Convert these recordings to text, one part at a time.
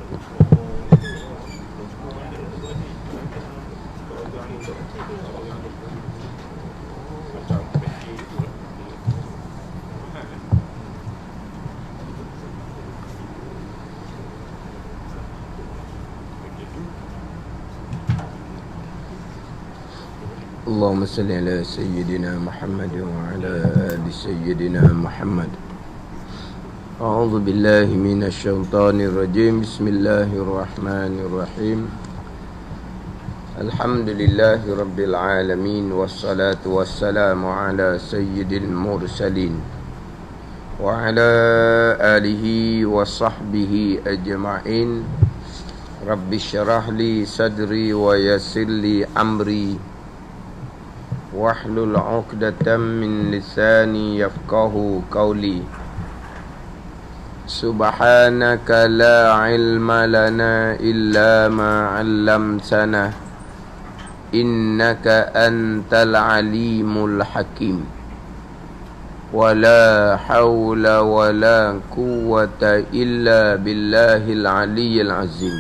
اللهم صل على سيدنا محمد وعلى آل سيدنا محمد. أعوذ بالله من الشيطان الرجيم. بسم الله الرحمن الرحيم. الحمد لله رب العالمين، والصلاة والسلام على سيد المرسلين وعلى آله وصحبه أجمعين. رب اشرح لي صدري ويسر لي أمري واحلل عقدة من لساني يفقه قولي. سبحانك لا علم لنا إلا ما علمتنا إنك أنت العليم الحكيم. ولا حول ولا قوة إلا بالله العلي العظيم.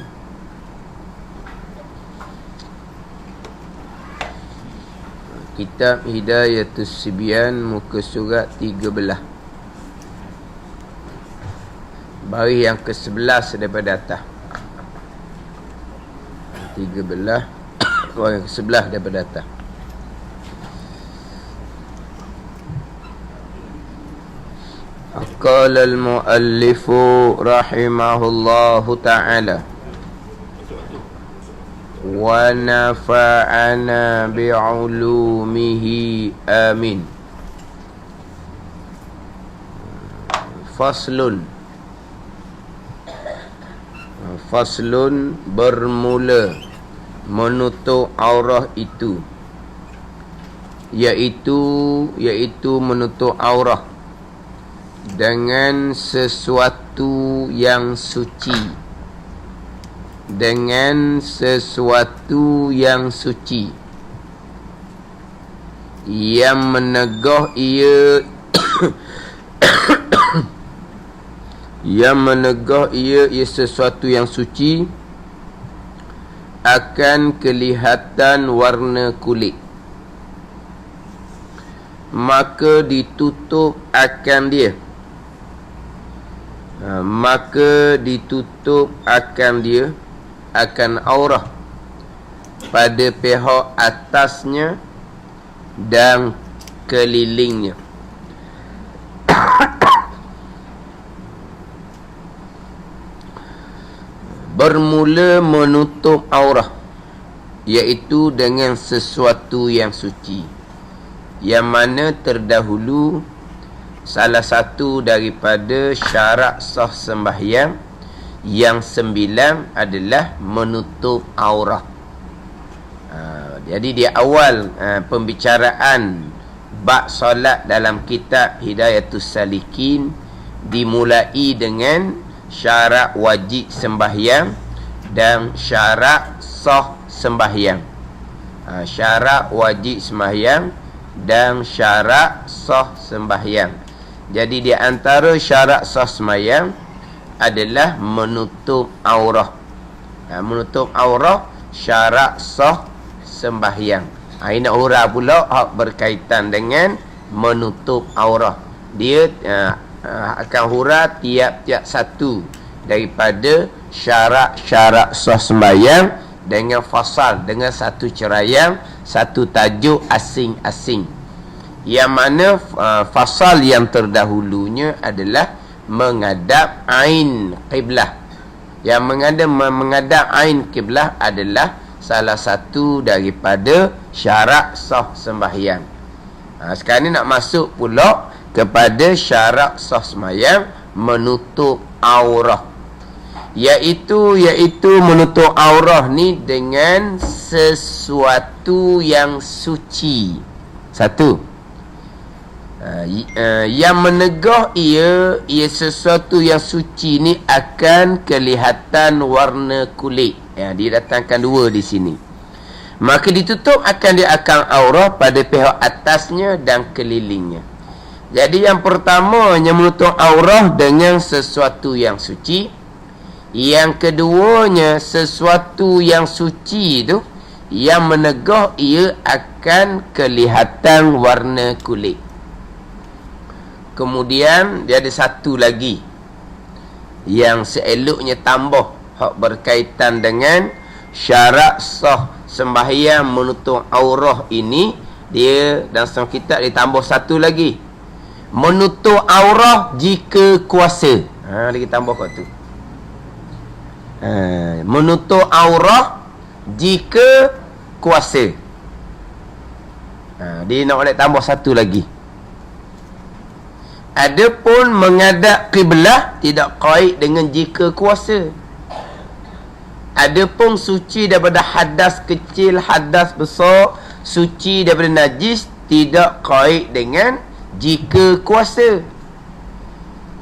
Kitab Hidayatus Sibyan, muka surat 13, baris yang ke-11 daripada atas. 13 baris yang ke-11 daripada atas. Qala al-muallifu rahimahullahu ta'ala wa nafa'ana bi'ulumihi amin. Faslun bermula menutup aurah itu, iaitu menutup aurah dengan sesuatu yang suci, yang menegah ia ia sesuatu yang suci akan kelihatan warna kulit, maka ditutup akan dia akan aurah pada pihak atasnya dan kelilingnya. Bermula menutup aurah, iaitu dengan sesuatu yang suci, yang mana terdahulu salah satu daripada syarat sah sembahyang yang 9 adalah menutup aurah. Jadi di awal pembicaraan bab solat dalam kitab Hidayatus Salikin dimulai dengan syarat wajib sembahyang dan syarat sah sembahyang. Syarat wajib sembahyang dan syarat sah sembahyang. Jadi di antara syarat sah sembahyang adalah menutup aurah. Menutup aurah syarat sah sembahyang. Ini aurah pula berkaitan dengan menutup aurah. Dia akan hurah tiap-tiap satu daripada syarat-syarat sah sembahyang dengan fasal, dengan satu ceraian, satu tajuk asing-asing. Yang mana fasal yang terdahulunya adalah menghadap ain qiblah. Yang menghadap ain qiblah adalah salah satu daripada syarat sah sembahyang. Sekarang ni nak masuk pula kepada syarat sah sembahyang menutup aurah, iaitu menutup aurah ni dengan sesuatu yang suci. Satu, yang menegah ia sesuatu yang suci ni akan kelihatan warna kulit. Dia datangkan dua di sini. Maka ditutup dia akan aurah pada pihak atasnya dan kelilingnya. Jadi yang pertama, yang menutup aurah dengan sesuatu yang suci, Yang keduanya, sesuatu yang suci itu yang menegah ia akan kelihatan warna kulit. Kemudian dia ada satu lagi yang seeloknya tambah, hak berkaitan dengan syarat sah sembahyang menutup aurah ini. Dia dalam kitab ditambah satu lagi, menutup aurah jika kuasa. Dia tambah kat tu. Menutup aurah jika kuasa. Dia nak boleh tambah satu lagi. Adapun menghadap kiblah tidak kait dengan jika kuasa. Adapun suci daripada hadas kecil, hadas besar, suci daripada najis tidak kait dengan jika kuasa.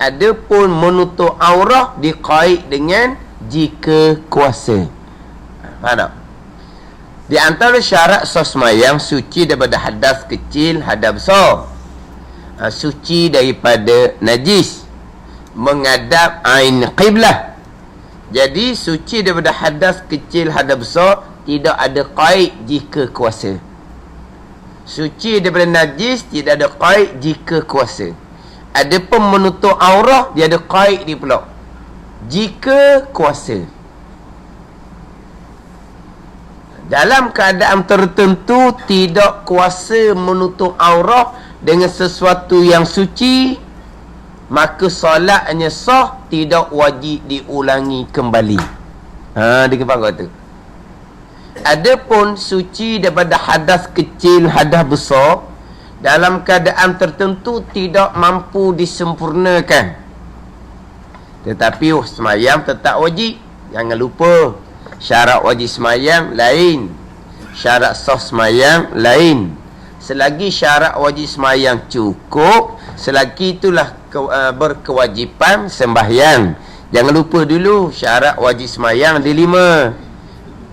Adapun menutup aurah dikait dengan jika kuasa. Faham tak? Di antara syarat sah sembahyang, suci daripada hadas kecil, hadas besar, suci daripada najis, menghadap ain qiblah. Jadi suci daripada hadas kecil, hadas besar tidak ada qaid jika kuasa. Suci daripada najis tidak ada qaid jika kuasa. Adapun menutup aurah dia ada qaid dia pula, jika kuasa. Dalam keadaan tertentu tidak kuasa menutup aurah dengan sesuatu yang suci, maka solatnya sah, tidak wajib diulangi kembali. Dia faham kata. Adapun suci daripada hadas kecil, hadas besar, dalam keadaan tertentu tidak mampu disempurnakan, tetapi sembahyang tetap wajib. Jangan lupa, syarat wajib sembahyang lain, syarat sah sembahyang lain. Selagi syarat wajib sembahyang cukup, selagi itulah berkewajipan sembahyang. Jangan lupa dulu syarat wajib sembahyang ada 5.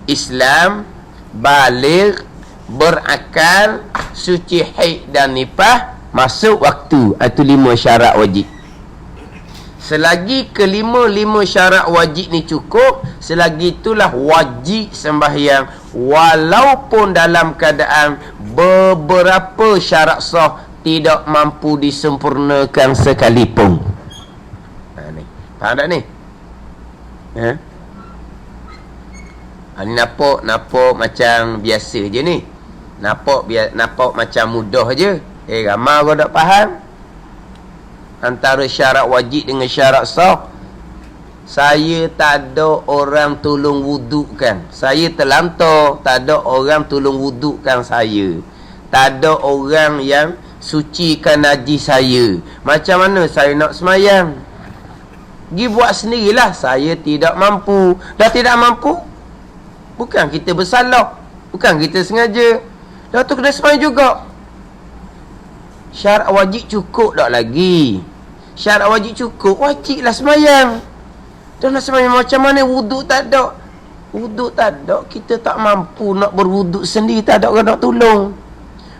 Islam, baligh, berakal, suci haid dan nifas, masuk waktu. Itu 5 syarat wajib. Selagi kelima-lima syarat wajib ni cukup, selagi itulah wajib sembahyang, walaupun dalam keadaan beberapa syarat sah tidak mampu disempurnakan sekalipun. Ni. Faham tak ni? Ni nampak macam biasa je ni. Nampak macam mudah je. Ramai kau tak faham antara syarat wajib dengan syarat sah. Saya tak ada orang tolong wudukkan. Saya terlantar, tak ada orang tolong wudukkan saya. Tak ada orang yang sucikan najis saya. Macam mana saya nak semayang? Pergi buat sendirilah. Saya tidak mampu. Dah tidak mampu, bukan kita bersalah, bukan kita sengaja, dah tu kena semayang juga. Syarat wajib cukup tak lagi? Syarat wajib cukup, wajiblah semayang. Dah nak semayang macam mana? Wuduk tak ada. Wuduk tak ada, kita tak mampu nak berwuduk sendiri, tak ada orang nak tolong.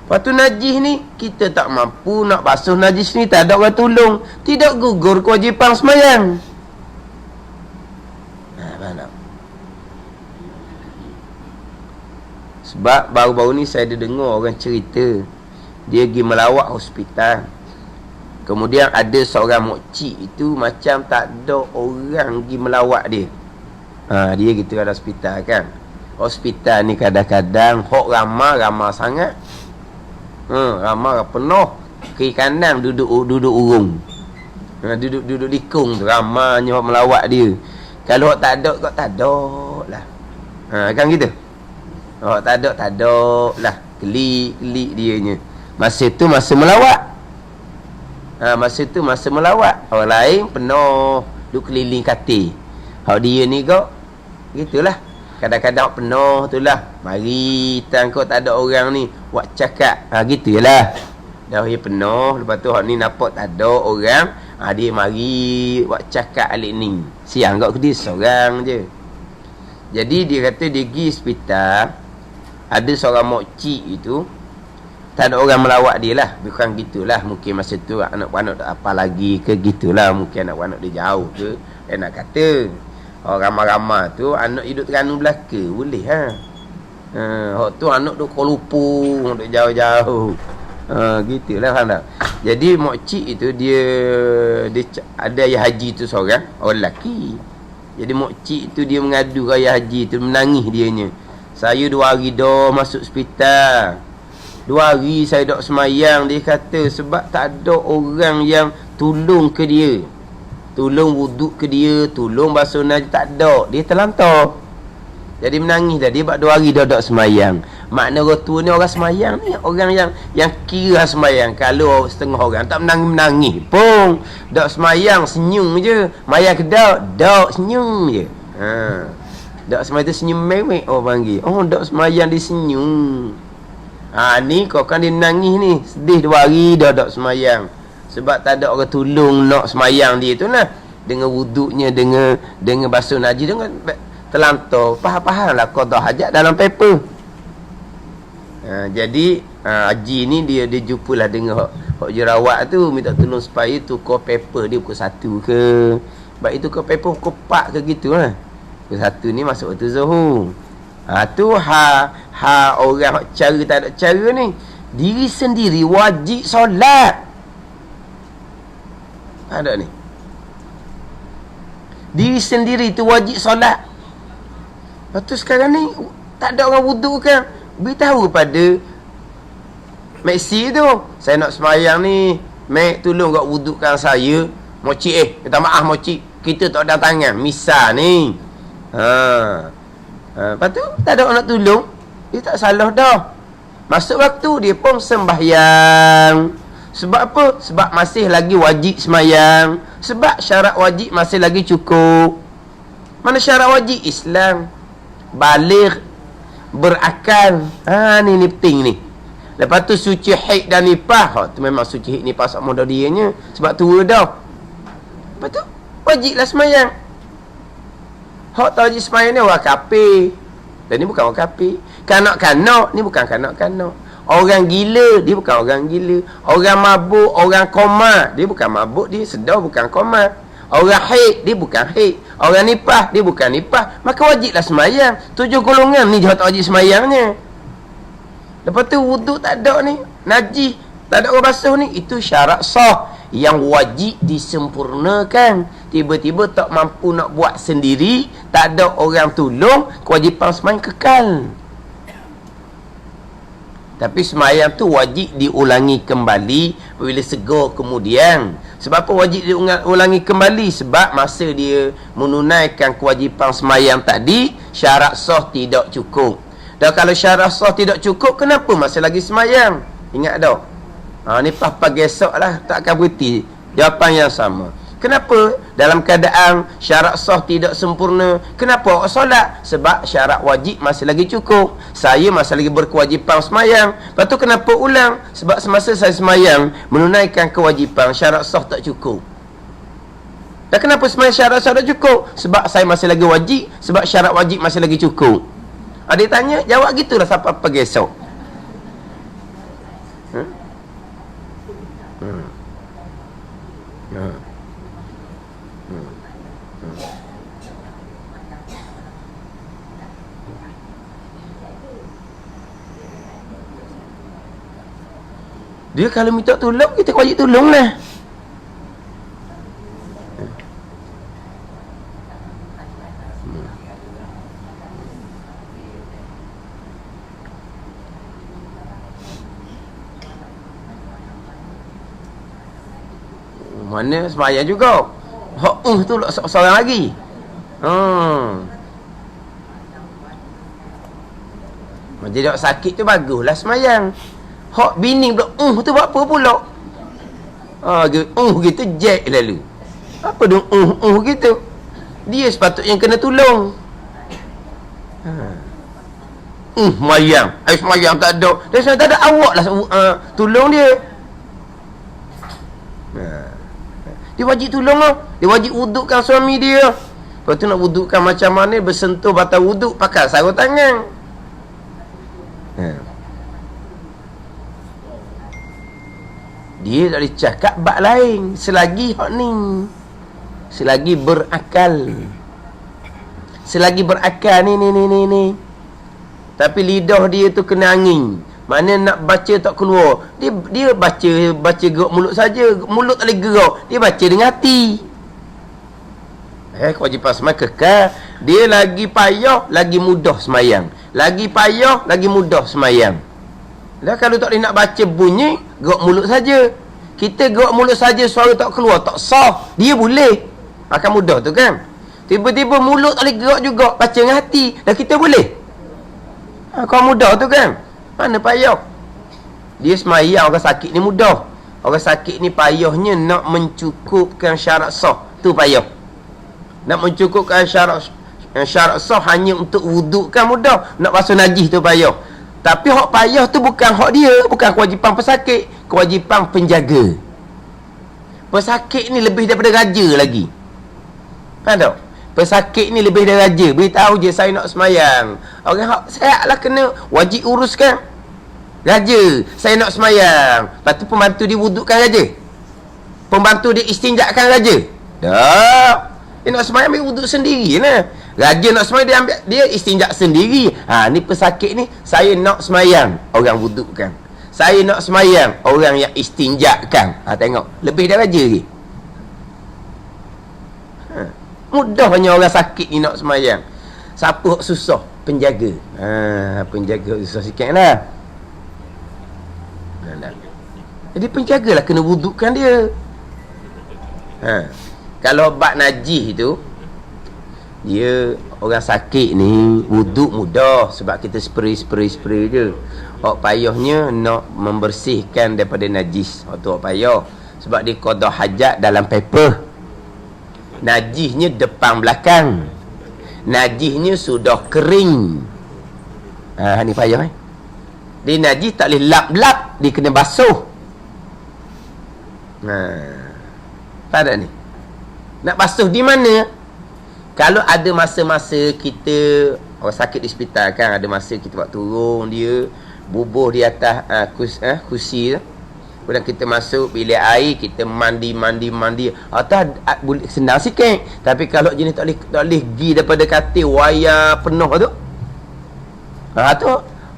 Lepas tu najis ni, kita tak mampu nak basuh najis ni, tak ada orang tolong. Tidak gugur kewajipan semayang. Mana? Sebab baru-baru ni saya ada dengar orang cerita, dia pergi melawat hospital. Kemudian ada seorang mokcik itu macam tak ada orang pergi melawat dia. Dia gitu ada hospital kan. Hospital ni kadang-kadang hok ramai sangat. Ramai penuh. Kiri kanan duduk urung. Duduk dikung tu, ramainya hok melawat dia. Kalau hok tak ada, kau tak ada lah. Kan gitu. Hok tak ada lah. Kelik dianya. Masa tu masa melawat. Masa tu masa melawat. Orang lain penuh duk keliling katil. Hak dia ni kau gitulah. Kadang-kadang penuh tu lah. Mari tangkap tak ada orang ni, buat cakap. Gitu je lah. Dah dia penuh. Lepas tu hak ni nampak tak ada orang. Dia mari buat cakap alik ni. Siang kau dia seorang je. Jadi dia kata dia pergi hospital. Ada seorang mokcik itu, tak ada orang melawat dia lah. Bukan gitulah. Mungkin masa tu anak-anak tak apa lagi ke gitulah. Mungkin anak-anak dia jauh ke. Dia nak kata. ramai-ramai tu anak hidup Terengganu belaka boleh hak tu anak tu Kuala Lumpur duk jauh-jauh. Gitulah faham tak? Jadi mokcik itu dia ada ayah haji tu seorang orang lelaki. Jadi mokcik tu dia mengadu ke ayah haji tu, menangis dianya. Saya 2 hari dah masuk hospital. 2 hari saya dok semayang. Dia kata sebab tak ada orang yang tolong ke dia, tolong wuduk ke dia, tolong basuh najis, tak ada. Dia terlantar. Jadi menangis dah. Dia buat 2 hari dah dok semayang. Makna orang tua ni orang semayang ni, orang yang kira semayang. Kalau setengah orang tak menangis pun, dok semayang senyum je. Mayang kedak, dok senyum je. Dok semayang tu senyum mewek orang panggil. Dok semayang dia senyum. Ni kau kan dia menangis ni, sedih 2 hari dah dok semayang. Sebab tak ada orang tolong nak semayang dia tu lah. Dengan wuduknya, dengan basuh najis, dengan terlantar. Faham lah qada hajat dalam paper. Jadi haji ni dia jumpalah dengan hak jerawat tu, minta tolong supaya tukar paper dia pukul 1 ke. Sebab itu tukar paper pukul 4 ke gitu lah. Pukul 1 ni masuk waktu zuhur. Tu orang cara tak ada cara ni. Diri sendiri wajib solat. Ada ni. Diri sendiri tu wajib solat. Lepas tu sekarang ni tak ada orang wuduk kan. Beritahu kepada Maxi tu, saya nak semayang ni, Mek tolong kau wudukkan saya. Mocik minta maaf mocik, kita tak ada tangan misal ni. Lepas tu tak ada orang nak tolong. Dia tak salah dah. Masuk waktu dia pun sembahyang. Sebab apa? Sebab masih lagi wajib semayang. Sebab syarat wajib masih lagi cukup. Mana syarat wajib? Islam, baligh, berakal. Ni penting ni. Lepas tu suci haid dan nifas. Tu memang suci haid nifas sama dah dianya. Sebab tua dah. Lepas tu wajiblah semayang. Hak tak wajib semayang ni orang kafir. Dan ni bukan orang kafir. Kanak-kanak ni bukan kanak-kanak. Orang gila, dia bukan orang gila. Orang mabuk, orang koma, dia bukan mabuk, dia sedar, bukan koma. Orang haid, dia bukan haid. Orang nipah, dia bukan nipah. Maka wajiblah semayang. 7 golongan ni je tak wajib semayangnya. Lepas tu wuduk tak ada ni, najis, tak ada orang basuh ni, itu syarat sah yang wajib disempurnakan. Tiba-tiba tak mampu nak buat sendiri, tak ada orang tolong, kewajipan semayang kekal. Tapi semayang tu wajib diulangi kembali bila segar kemudian. Sebab apa wajib diulangi kembali? Sebab masa dia menunaikan kewajipan semayang tadi, syarat sah tidak cukup. Dan kalau syarat sah tidak cukup, kenapa masih lagi semayang? Ingat tak? Ni pagi esok lah, takkan berhenti. Jawapan yang sama. Kenapa dalam keadaan syarat sah tidak sempurna, kenapa awak solat? Sebab syarat wajib masih lagi cukup. Saya masih lagi berkewajipan semayang. Lepas tu kenapa ulang? Sebab semasa saya semayang menunaikan kewajipan, syarat sah tak cukup. Dan kenapa semayang syarat sah tak cukup? Sebab saya masih lagi wajib. Sebab syarat wajib masih lagi cukup. Dia tanya, jawab gitulah sampai pagi esok. Dia kalau minta tolong, kita wajib tolong lah. Mana semayang juga. Hak tu seorang lagi. Jadi tak sakit tu baguslah semayang. Hak bini pula tu buat apa pula? Gitu jack lalu. Apa dong gitu? Dia sepatutnya kena tolong. Semayang. Semayang tak ada. Dia semayang tak ada, awak lah tolong dia. Dia wajib tolong lah. Dia wajib wudukkan suami dia. Lepas tu nak wudukkan macam mana? Bersentuh batal wuduk, pakai sarung tangan. Dia tak boleh cakap bab lain selagi hak ni, selagi berakal. selagi berakal ni. Tapi lidah dia tu kena angin. Mana nak baca tak keluar. Dia baca gerak mulut saja. Mulut tak boleh gerak. Dia baca dengan hati. Kewajipan semayang kekal. Dia lagi payah, lagi mudah semayang. Lagi payah, lagi mudah semayang. Dah kalau tak boleh nak baca bunyi, gerak mulut saja. Kita gerak mulut saja, suara tak keluar, tak sah. Dia boleh. Akan mudah tu kan. Tiba-tiba mulut tak boleh gerak juga. Baca dengan hati. Dah kita boleh. Kau mudah tu kan. Mana payah. Dia semayang orang sakit ni mudah. Orang sakit ni payahnya nak mencukupkan syarat sah. Tu payah. Nak mencukupkan syarat sah hanya untuk wuduk kan mudah. Nak basuh najis tu payah. Tapi hak payah tu bukan hak dia. Bukan kewajipan pesakit. Kewajipan penjaga. Pesakit ni lebih daripada raja lagi. Faham tak? Pesakit ni lebih dari raja. Beritahu je saya nak semayang. Orang hak sihat lah kena wajib uruskan. Raja, saya nak semayang. Lepas tu pembantu dia wudukkan raja. Pembantu dia istinjakkan raja. Tak. Dia nak semayang ambil wuduk sendiri lah. Raja nak semayang dia istinjak sendiri. Ni pesakit ni, saya nak semayang. Orang wudukkan. Saya nak semayang. Orang yang istinjakkan. Tengok. Lebih dari raja lagi. Mudahnya orang sakit ni nak semayang. Siapa yang susah? Penjaga. Penjaga susah sikit lah. Jadi penjagalah kena wudukkan dia. Kalau bab najis tu, dia orang sakit ni wuduk mudah. Sebab kita spray je. Hak payahnya nak membersihkan daripada najis. Tu hak payah. Sebab dia qada hajat dalam paper. Najisnya depan belakang. Najisnya sudah kering. Ni payah Dia najis tak boleh lap-lap. Dia kena basuh. Tak ada ni. Nak basuh di mana? Kalau ada masa-masa kita orang sakit di hospital kan, ada masa kita buat turun dia, bubuh di atas kursi tu. Kemudian kita masuk bilik air, kita mandi. Boleh senang sikit. Tapi kalau jenis tak boleh pergi daripada katil wayar penuh tu.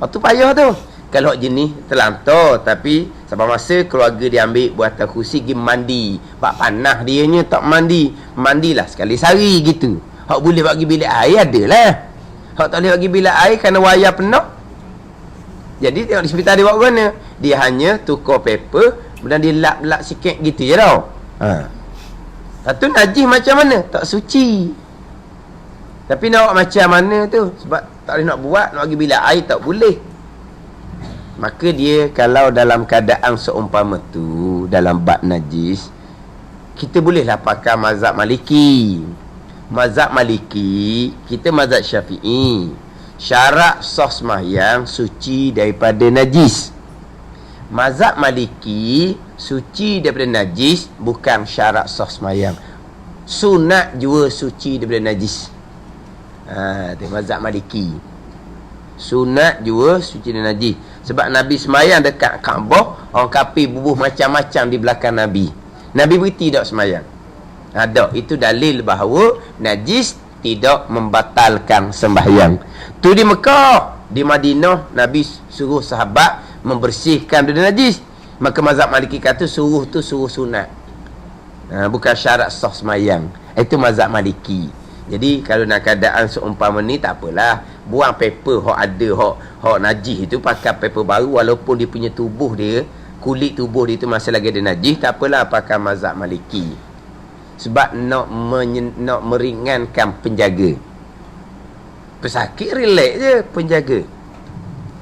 Tu payah tu. Kalau jenis terlantar, tapi sampai masa keluarga dia ambil buat atas kursi pergi mandi. Bak panah dianya tak mandi. Mandilah sekali sehari gitu. Hak boleh bagi bilik air adalah. Hak tak boleh bagi bilik air kerana wayar penuh. Jadi tengok di hospital dia buat mana? Dia hanya tukar paper, kemudian dia lap-lap sikit gitu je tau. Satu najis macam mana? Tak suci. Tapi nak buat macam mana tu? Sebab tak boleh nak buat, nak bagi bilik air tak boleh. Maka dia kalau dalam keadaan seumpama tu, dalam bab najis, kita bolehlah pakai mazhab Maliki. Mazhab Maliki, kita mazhab Syafi'i. Syarat sah sembahyang suci daripada najis. Mazhab Maliki, suci daripada najis bukan syarat sah sembahyang. Sunat juga suci daripada najis. Itu mazhab Maliki. Sunat juga suci daripada najis. Sebab Nabi sembahyang dekat Kaabah, orang kafir bubuh macam-macam di belakang Nabi. Nabi berhenti tak sembahyang. Ada. Itu dalil bahawa najis tidak membatalkan sembahyang. Tu di Mekah. Di Madinah Nabi suruh sahabat membersihkan dari najis. Maka mazhab Maliki kata suruh tu suruh sunat. Bukan syarat sah sembahyang. Itu mazhab Maliki. Jadi kalau nak keadaan seumpama ni tak apalah. Buang paper hok ada hok najis itu, pakai paper baru walaupun dia punya tubuh dia, kulit tubuh dia itu masih lagi ada najis, tak apalah pakai mazhab Maliki. Sebab nak meringankan penjaga. Pesakit relax je penjaga.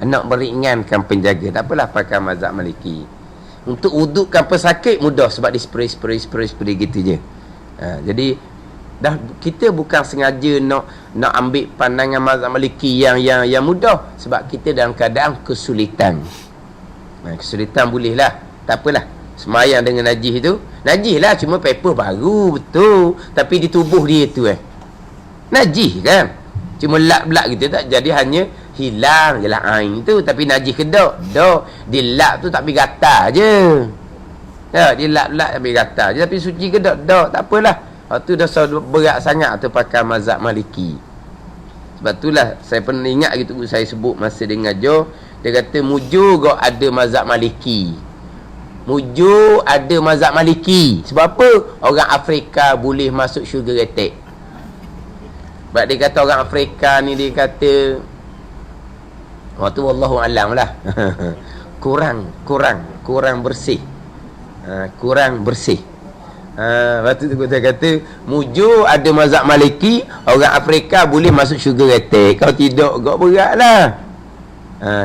Nak meringankan penjaga, tak apalah pakai mazhab Maliki. Untuk wudukkan pesakit mudah sebab di spray gitu je. Jadi dah kita bukan sengaja nak ambil pandangan mazhab Maliki yang mudah, sebab kita dalam keadaan kesulitan. Kesulitan bolehlah, tak apalah. Semayang dengan najis tu, najis lah, cuma paper baru betul, tapi di tubuh dia tu najis kan, cuma lap-lap gitu, tak jadi, hanya hilang je lah air tu, tapi najis ke tak? Dia lap tu tak pergi gatal je. Dia lap-lap tak pergi gatal je, tapi suci ke tak? Tak apalah. Tu dah berat sangat tu pakai mazhab Maliki. Sebab itulah saya pernah ingat gitu saya sebut masa dia ngajar, dia kata mujur kau ada mazhab Maliki. Mujur ada mazhab Maliki. Sebab apa? Orang Afrika boleh masuk sugar retek. Sebab dia kata orang Afrika ni, dia kata tu wallahu alam lah. kurang bersih. Kurang bersih. Lepas tu kita kata mujur ada mazhab Maliki, orang Afrika boleh masuk sugar retek. Kalau tidak agak berat lah.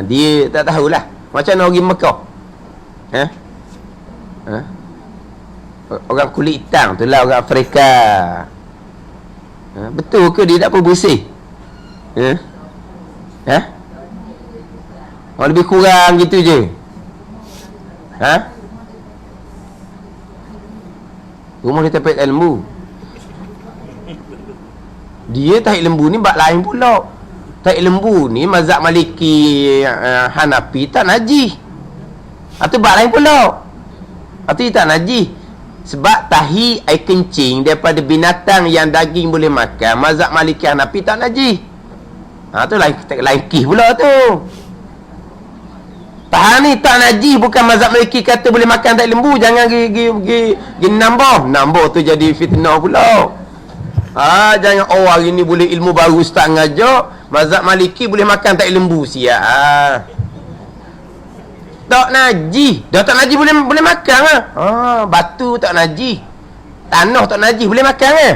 Dia tak tahulah macam mana orang Mekah. Orang kulit hitam tu lah orang Afrika. Betul ke dia tak apa bersih? Lebih kurang gitu je. Rumah dia tarik lembu. Dia tarik lembu ni bab lain pula. Tarik lembu ni mazhab Maliki, Hanafi tak najis. Atau bab lain pula. Atau dia tak najis. Sebab tahi air kencing daripada binatang yang daging boleh makan, mazhab Maliki Hanafi tak najis. Tu lain kis pula tu. Tahan ni tak najis, bukan mazhab Maliki kata boleh makan tai lembu. Jangan pergi nambah tu jadi fitnah pula. Jangan hari ni boleh ilmu baru ustaz ngajar mazhab Maliki boleh makan tai lembu. Siap. Tak najis. Dah tak najis boleh makan lah. Batu tak najis. Tanah tak najis boleh makan lah.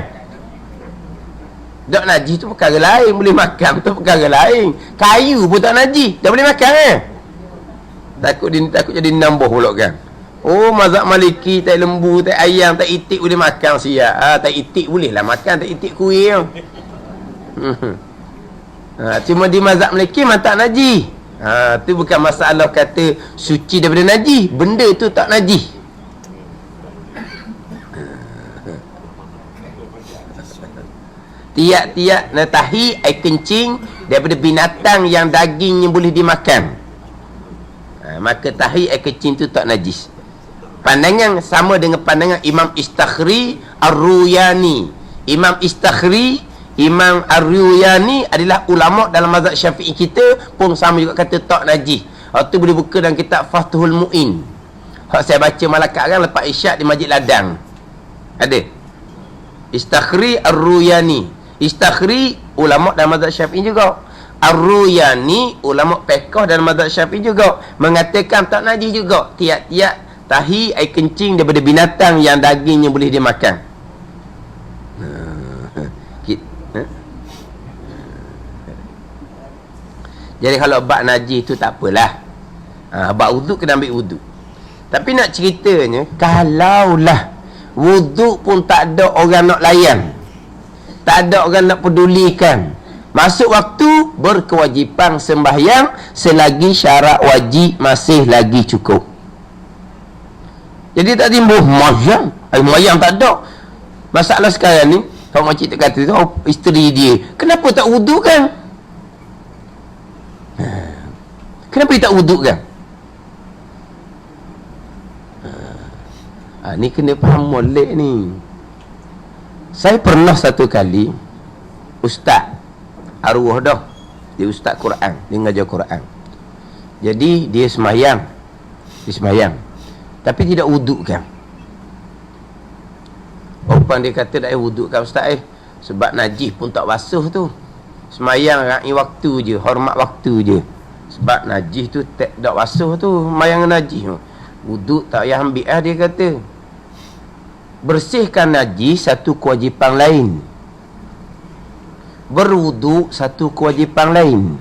Tak najis tu perkara lain, boleh makan tu perkara lain. Kayu pun tak najis, dah boleh makan lah. Takut jadi nambah pula kan. Mazhab Maliki tai lembu, tai ayam, tai itik boleh makan. Siap. Tai itik boleh lah makan, tai itik kuih. Cuma di mazhab Maliki memang tak najis. Tu bukan masalah kata suci daripada najis. Benda tu tak najis. Tiap-tiap natahi air kencing daripada binatang yang dagingnya boleh dimakan. Maka tahi air kencing tu tak najis. Pandangan sama dengan pandangan Imam Istakhri Ar-Ruyani. Imam Istakhri, Imam Ar-Ruyani adalah ulama dalam mazhab Syafi'i kita pun sama juga kata tak najis. Tu boleh buka dalam kitab Fathul Mu'in. Saya baca malakat kan lepas isyak di Masjid Ladang. Ada. Istakhri Ar-Ruyani. Istakhri ulama dalam mazhab Syafi'i juga. Ar-Ruyani ulama fiqh dalam mazhab Syafi'i juga mengatakan tak najis juga. Tiap-tiap tahi air kencing daripada binatang yang dagingnya boleh dimakan. Jadi kalau bab najis tu tak apalah. Bab wuduk kena ambil wuduk. Tapi nak ceritanya, kalaulah wuduk pun tak ada orang nak layan, tak ada orang nak pedulikan, masuk waktu berkewajipan sembahyang selagi syarat wajib masih lagi cukup. Jadi tak timbul mayang tak ada. Masalah sekarang ni, kalau makcik tak kata isteri dia, kenapa tak wuduk kan? Kenapa dia tak wuduk kan? Ni kena faham molek ni. Saya pernah satu kali, ustaz arwah dah, dia ustaz Quran, dia ngajar Quran. Jadi dia semayang, tapi tidak wuduk kan. Opang dia kata tak wuduk kan ustaz sebab najis pun tak basuh tu. Semayang ra'i waktu je, hormat waktu je. Sebab najis tu tak basuh tu, semayang najis. Wuduk tak payah ambil dia kata. Bersihkan najis satu kewajipan lain, berwuduk satu kewajipan lain,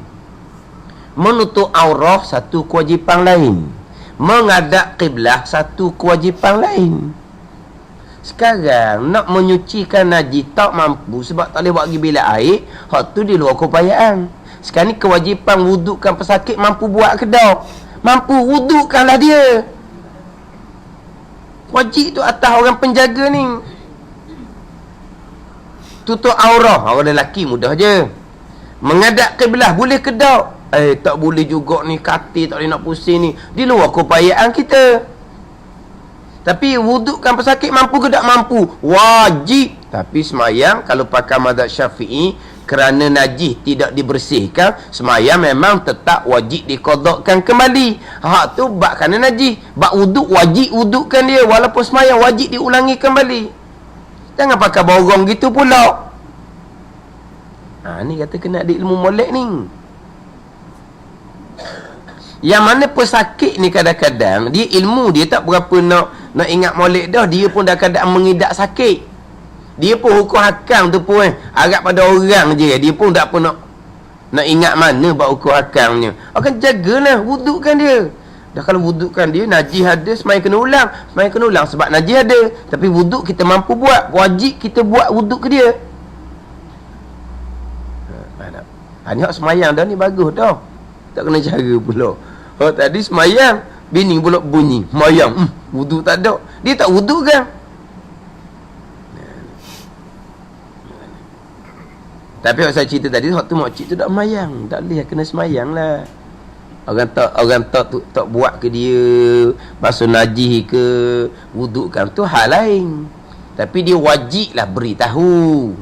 menutup aurah satu kewajipan lain, menghadap qiblah satu kewajipan lain. Sekarang nak menyucikan najis tak mampu sebab tak boleh buat pergi bilik air, hak tu di luar keupayaan. Sekarang ni kewajipan wudukkan pesakit mampu buat ke tak? Mampu, wudukkanlah dia. Wajib tu atas orang penjaga ni. Tutup aurah, orang lelaki mudah je. Menghadap qiblah boleh ke tak? Tak boleh juga ni, katil tak boleh nak pusing ni, di luar keupayaan kita. Tapi wudukkan pesakit mampu ke tak? Mampu, wajib. Tapi semayang kalau pakai mazhab Syafi'i kerana najis tidak dibersihkan, semayang memang tetap wajib diqadakkan kembali. Hak tu bab kerana najis. Bab wuduk wajib wudukkan dia, walaupun semayang wajib diulangi kembali. Jangan pakai borong gitu pula. Ni kata kena ada ilmu molek ni. Yang mana pesakit ni kadang-kadang dia ilmu dia tak berapa nak ingat molek dah, dia pun dah kadang mengidak sakit. Dia pun hukum hakam tu pun harap pada orang je, dia pun tak pun nak ingat mana buat hukum hakamnya. Akan jagalah wudukkan dia. Dah kalau wudukkan dia, najis ada, semayang kena ulang. Semayang kena ulang sebab najis ada, tapi wuduk kita mampu buat, wajib kita buat wuduk ke dia. Ni hak semayang dah ni bagus dah, tak kena cara pula. Tadi semayang, bini pula bunyi semayang, wuduk tak ada, dia tak wuduk kan. Tapi saya cerita tadi, waktu makcik tu tak semayang, tak boleh, kena semayang lah. Orang tak buat ke dia basuh najis ke wudukkan, tu hal lain. Tapi dia wajib lah beritahu,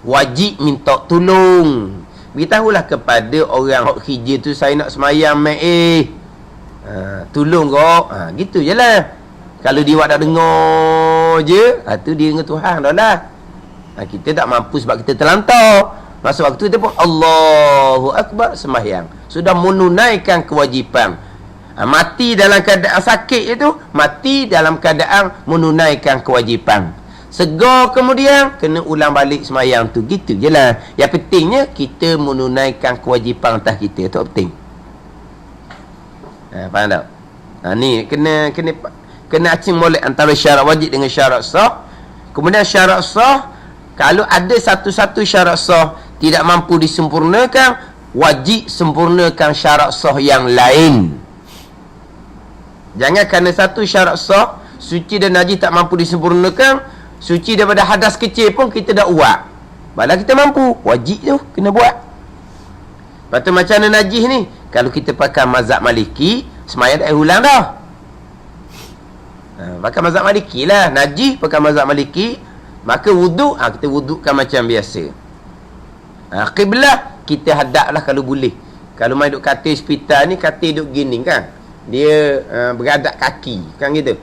wajib minta tolong. Beritahulah kepada orang hok hijau tu, saya nak semayang tolong kau. Gitu je lah. Kalau dia tak dengar je, tu dia dengan Tuhan dah lah. Kita tak mampu sebab kita terlantar. Masa waktu tu pun Allahu Akbar semayang, sudah menunaikan kewajipan. Mati dalam keadaan sakit itu, mati dalam keadaan menunaikan kewajipan. Segar kemudian kena ulang balik semayang tu. Gitu je lah. Yang pentingnya kita menunaikan kewajipan atas kita. Itu penting. Faham tak? Ni kena acing molek antara syarat wajib dengan syarat sah. Kemudian syarat sah, kalau ada satu-satu syarat sah tidak mampu disempurnakan, wajib sempurnakan syarat sah yang lain. Jangan kerana satu syarat sah, suci dan najis tak mampu disempurnakan, suci daripada hadas kecil pun kita dah buat. Balah kita mampu, wajib tu kena buat. Lepas tu macam mana najis ni? Kalau kita pakai mazhab Maliki, semayang tak ulang dah. Pakai mazhab Maliki lah, najis pakai mazhab Maliki, maka wuduk, kita wudukkan macam biasa. Qiblah kita hadap lah kalau boleh. Kalau main duduk katil hospital ni, katil duduk gini kan, dia beradap kaki, kan gitu.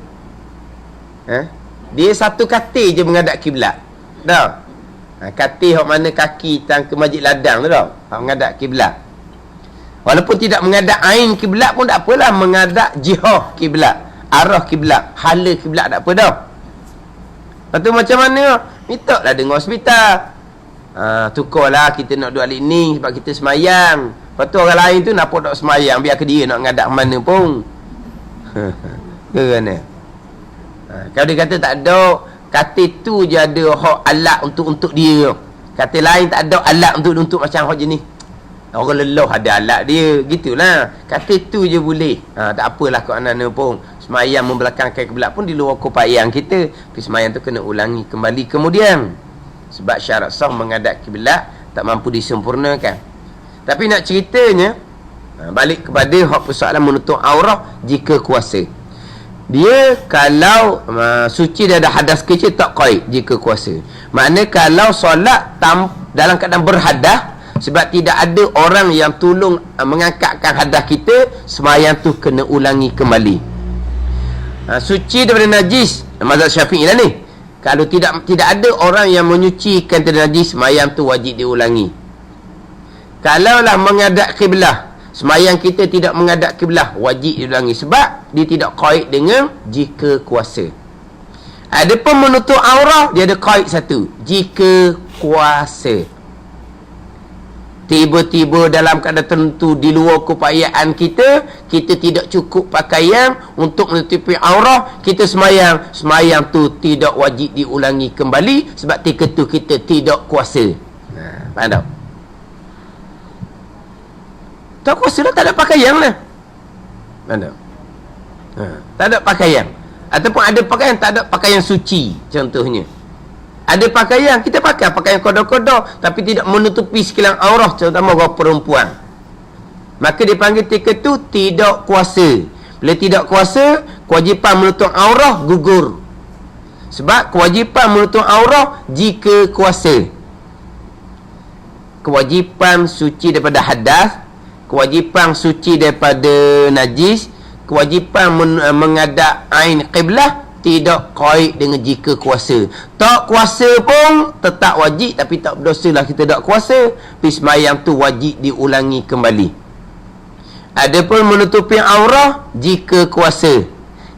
Dia satu katil je menghadap kiblat. Dah. Katil hok mana kaki tang ke Masjid Ladang tu dah. Hok menghadap kiblat. Walaupun tidak menghadap ain kiblat pun tak apalah, menghadap jihah kiblat, arah kiblat, hala kiblat tak apa dah. Lepas tu macam mana? Minta lah dengar hospital. Tukarlah kita nak duduk alik ni sebab kita semayang. Lepas tu orang lain tu nampak tak semayang, biar ke dia nak menghadap mana pun. Kerana kalau dia kata tak ada, katil tu je ada hak alat untuk dia. Katil lain tak ada alat untuk macam hak jenis. Orang lelah ada alat dia, gitulah. Katil tu je boleh. Tak apalah kat mana pun. Semayang membelakangkan kiblat pun di luar kupayang kita. Tapi semayang tu kena ulangi kembali kemudian. Sebab syarat sah menghadap kiblat tak mampu disempurnakan. Tapi nak ceritanya, balik kepada hak persoalan menutup aurat jika kuasa. Dia kalau suci dia ada hadas kecil tak qaid jika kuasa. Maknanya kalau solat dalam keadaan berhadas, sebab tidak ada orang yang tolong mengangkatkan hadas kita, sembahyang tu kena ulangi kembali. Suci daripada najis, mazhab Syafi'i lah ni. Kalau tidak ada orang yang menyucikan dari najis, sembahyang tu wajib diulangi. Kalaulah menghadap kiblah, semayang kita tidak menghadap kiblah, wajib diulangi sebab dia tidak qaid dengan jika kuasa. Adapun menutup aurat, dia ada qaid satu, jika kuasa. Tiba-tiba dalam keadaan tertentu di luar keupayaan kita tidak cukup pakaian untuk menutupi aurat, kita semayang tu tidak wajib diulangi kembali sebab ketika tu kita tidak kuasa. Faham tak? Tak kuasa lah, tak ada pakaian lah. Mana? Tak ada pakaian. Ataupun ada pakaian, tak ada pakaian suci contohnya. Ada pakaian, kita pakai pakaian kodok-kodok tapi tidak menutupi sekalian aurat, terutama orang perempuan. Maka dipanggil ketika tu tidak kuasa. Bila tidak kuasa, kewajipan menutup aurat gugur. Sebab kewajipan menutup aurat jika kuasa. kewajipan suci daripada hadas, kewajipan suci daripada najis, kewajipan menghadap ain qiblah tidak kait dengan jika kuasa. Tak kuasa pun tetap wajib, tapi tak berdosa lah kita tak kuasa. Pergi sembahyang tu wajib diulangi kembali. Adapun menutupi aurah jika kuasa.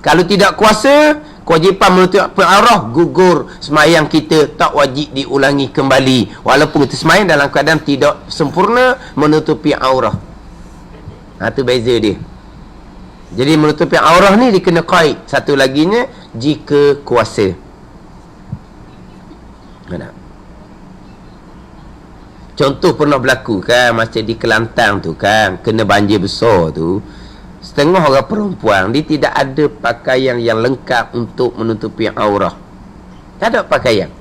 Kalau tidak kuasa, kewajipan menutupi aurah gugur, sembahyang kita tak wajib diulangi kembali. Walaupun kita sembahyang dalam keadaan tidak sempurna menutupi aurah. Tu beza dia. Jadi menutupi aurah ni dikena kait. Satu laginya jika kuasa. Mana? Contoh pernah berlaku kan, macam di Kelantan tu kan, kena banjir besar tu. Setengah orang perempuan dia tidak ada pakaian yang lengkap untuk menutupi aurah. Tak ada pakaian.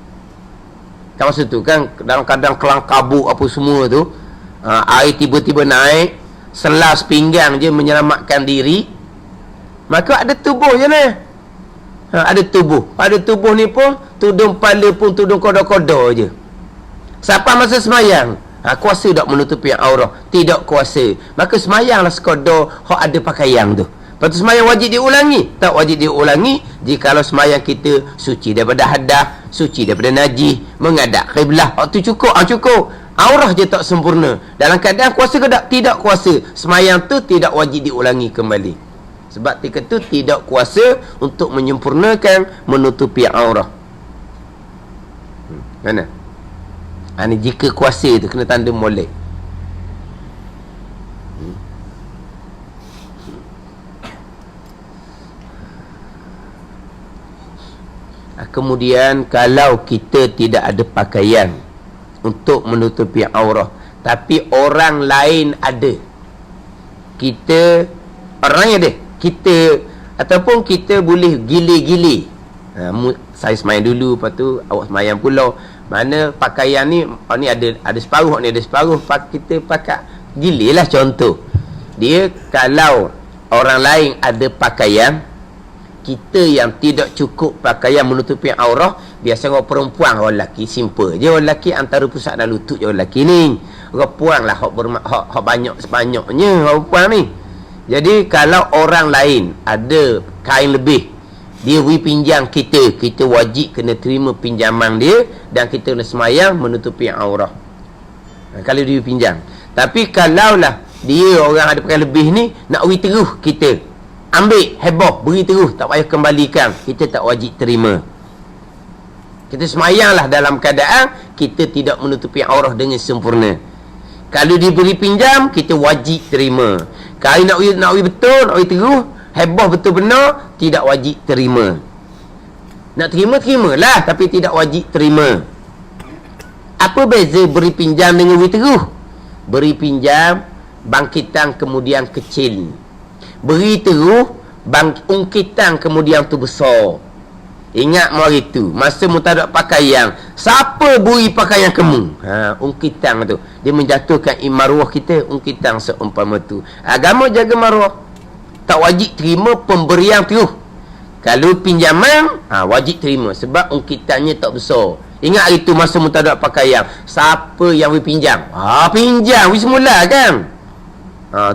Kan masa tu kan dalam keadaan kelang kabut apa semua tu, air tiba-tiba naik, selas pinggang je menyelamatkan diri. Maka ada tubuh je lah. Ada tubuh. Pada tubuh ni pun tudung kepala pun tudung koda-koda je. Siapa masa semayang? Kuasa tak menutupi aurah? Tidak kuasa. Maka semayanglah sekadar hak ada pakaian tu. Lepas tu semayang wajib diulangi? Tak wajib diulangi jikalau semayang kita suci daripada hadas, suci daripada najis, menghadap qiblah. Hak tu cukup. Cukup. Aurah je tak sempurna. Dalam keadaan kuasa ke tak? Tidak kuasa. Semayang tu tidak wajib diulangi kembali. Sebab ketika tu tidak kuasa untuk menyempurnakan menutupi aurah. Mana? Ini jika kuasa tu kena tanda molek. Kemudian kalau kita tidak ada pakaian untuk menutupi aurah, tapi orang lain ada, kita orang ada, kita ataupun kita boleh gili-gili. Saya semayang dulu, lepas tu awak semayang pula. Mana pakaian ni, ni ada separuh, ni ada separuh, kita pakai gililah. Contoh dia, kalau orang lain ada pakaian, kita yang tidak cukup pakaian menutupi aurah, biasa orang perempuan, orang lelaki simple je. Orang lelaki antara pusat dan lutut je orang lelaki ni. Orang puan lah hak banyak sebanyaknya orang puan ni. Jadi kalau orang lain ada kain lebih, dia beri pinjam kita, kita wajib kena terima pinjaman dia dan kita kena semayang menutupi aurah. Kalau dia pinjam. Tapi kalaulah dia orang ada pakai lebih ni, nak beri terus, kita ambil heboh, beri terus, tak payah kembalikan, kita tak wajib terima. Kita semayanglah dalam keadaan kita tidak menutupi aurah dengan sempurna. Kalau diberi pinjam, kita wajib terima. Kalau nak beri betul, nak beri terus, heboh betul benar, tidak wajib terima. Nak terima, terimalah, tapi tidak wajib terima. Apa beza beri pinjam dengan beri terus? Beri pinjam, bangkitan kemudian kecil. Beri terus, ungkitan kemudian tu besar. Ingat hari tu, masa mu tak ada pakaian, siapa beri pakaian kamu? Ungkitan tu, dia menjatuhkan maruah kita. Ungkitan seumpama tu. Agama jaga maruah, tak wajib terima pemberian terus. Kalau pinjaman, wajib terima sebab ungkitannya tak besar. Ingat hari tu masa mu tak ada pakaian, siapa yang beri pinjam? Pinjam beri semula kan.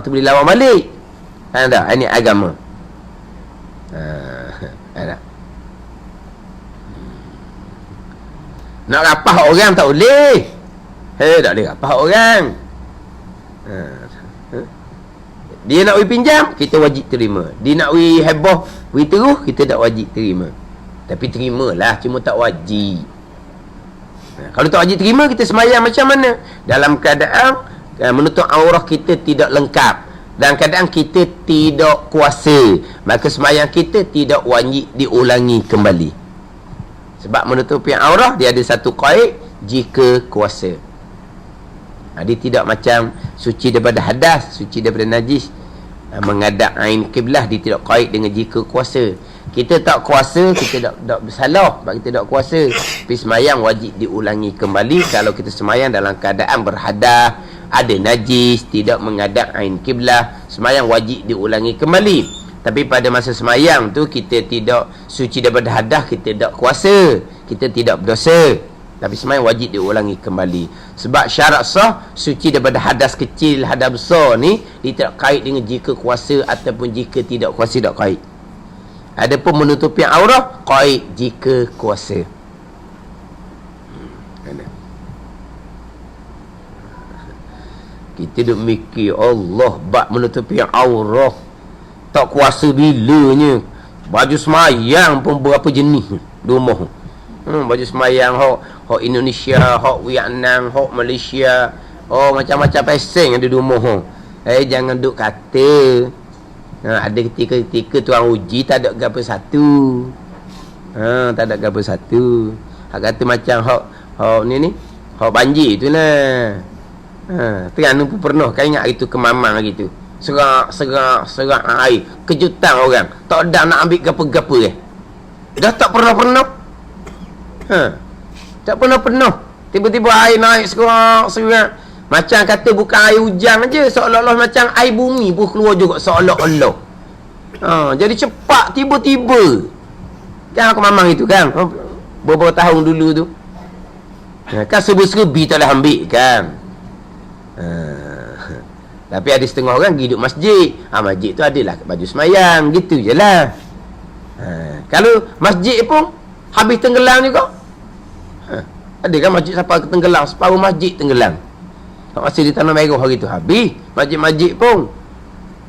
Tu boleh lawan balik. Tak? Ini agama. Tak? Nak rapah orang tak boleh. Tak boleh rapah orang. Dia nak beri pinjam, kita wajib terima. Dia nak beri heboh, beri terus, kita tak wajib terima. Tapi terimalah, cuma tak wajib. Kalau tak wajib terima, kita semayang macam mana? Dalam keadaan menutup aurah kita tidak lengkap, dalam keadaan kita tidak kuasa, maka semayang kita tidak wajib diulangi kembali. Sebab menutupi aurah dia ada satu qaid, jika kuasa. Dia tidak macam suci daripada hadas, suci daripada najis, menghadap ain kiblah, dia tidak qaid dengan jika kuasa. Kita tak kuasa, kita tak bersalah sebab kita tak kuasa. Tapi semayang wajib diulangi kembali kalau kita semayang dalam keadaan berhadas, ada najis, tidak menghadap ain kiblah, semayang wajib diulangi kembali. Tapi pada masa semayang tu kita tidak suci daripada hadas, kita tak kuasa, kita tidak berdosa. Tapi semayang wajib diulangi kembali. Sebab syarat sah suci daripada hadas kecil, hadas besar ni dia tidak kait dengan jika kuasa ataupun jika tidak kuasa, tidak kait. Adapun menutupi aurat kait jika kuasa. Kita duk mikir Allah bab menutupi aurat tak kuasa bilanya. Baju semayang pun berapa jenis di rumah. Baju semayang hok Indonesia, hok Vietnam, hok Malaysia, macam-macam peseng ada di rumah. Jangan duk kata ada ketika tuan uji tak ada gapo satu. Tak ada gapo satu. Hak kata macam hok ni hok banjir tu lah. Terengganu pun pernah. Kau ingat itu ke mamang gitu. Serak air. Kejutan orang. Tak ada nak ambil gapo-gapo Dah tak pernah. Tak pernah. Tiba-tiba air naik serak. Macam kata bukan air hujan aja, seolah-olah macam air bumi pun keluar juga seolah-olah. Jadi cepat tiba-tiba. Kan aku mamang itu kan. Beberapa tahun dulu tu. Kan serba-serbi tak boleh ambil kan. Tapi ada setengah orang pergi duduk masjid. Masjid tu adalah baju semayang. Gitu je lah. Kalau masjid pun habis tenggelam juga. Ada kan masjid sampai ke tenggelam, separuh masjid tenggelam. Masa di Tanah Merah hari tu habis masjid-masjid pun.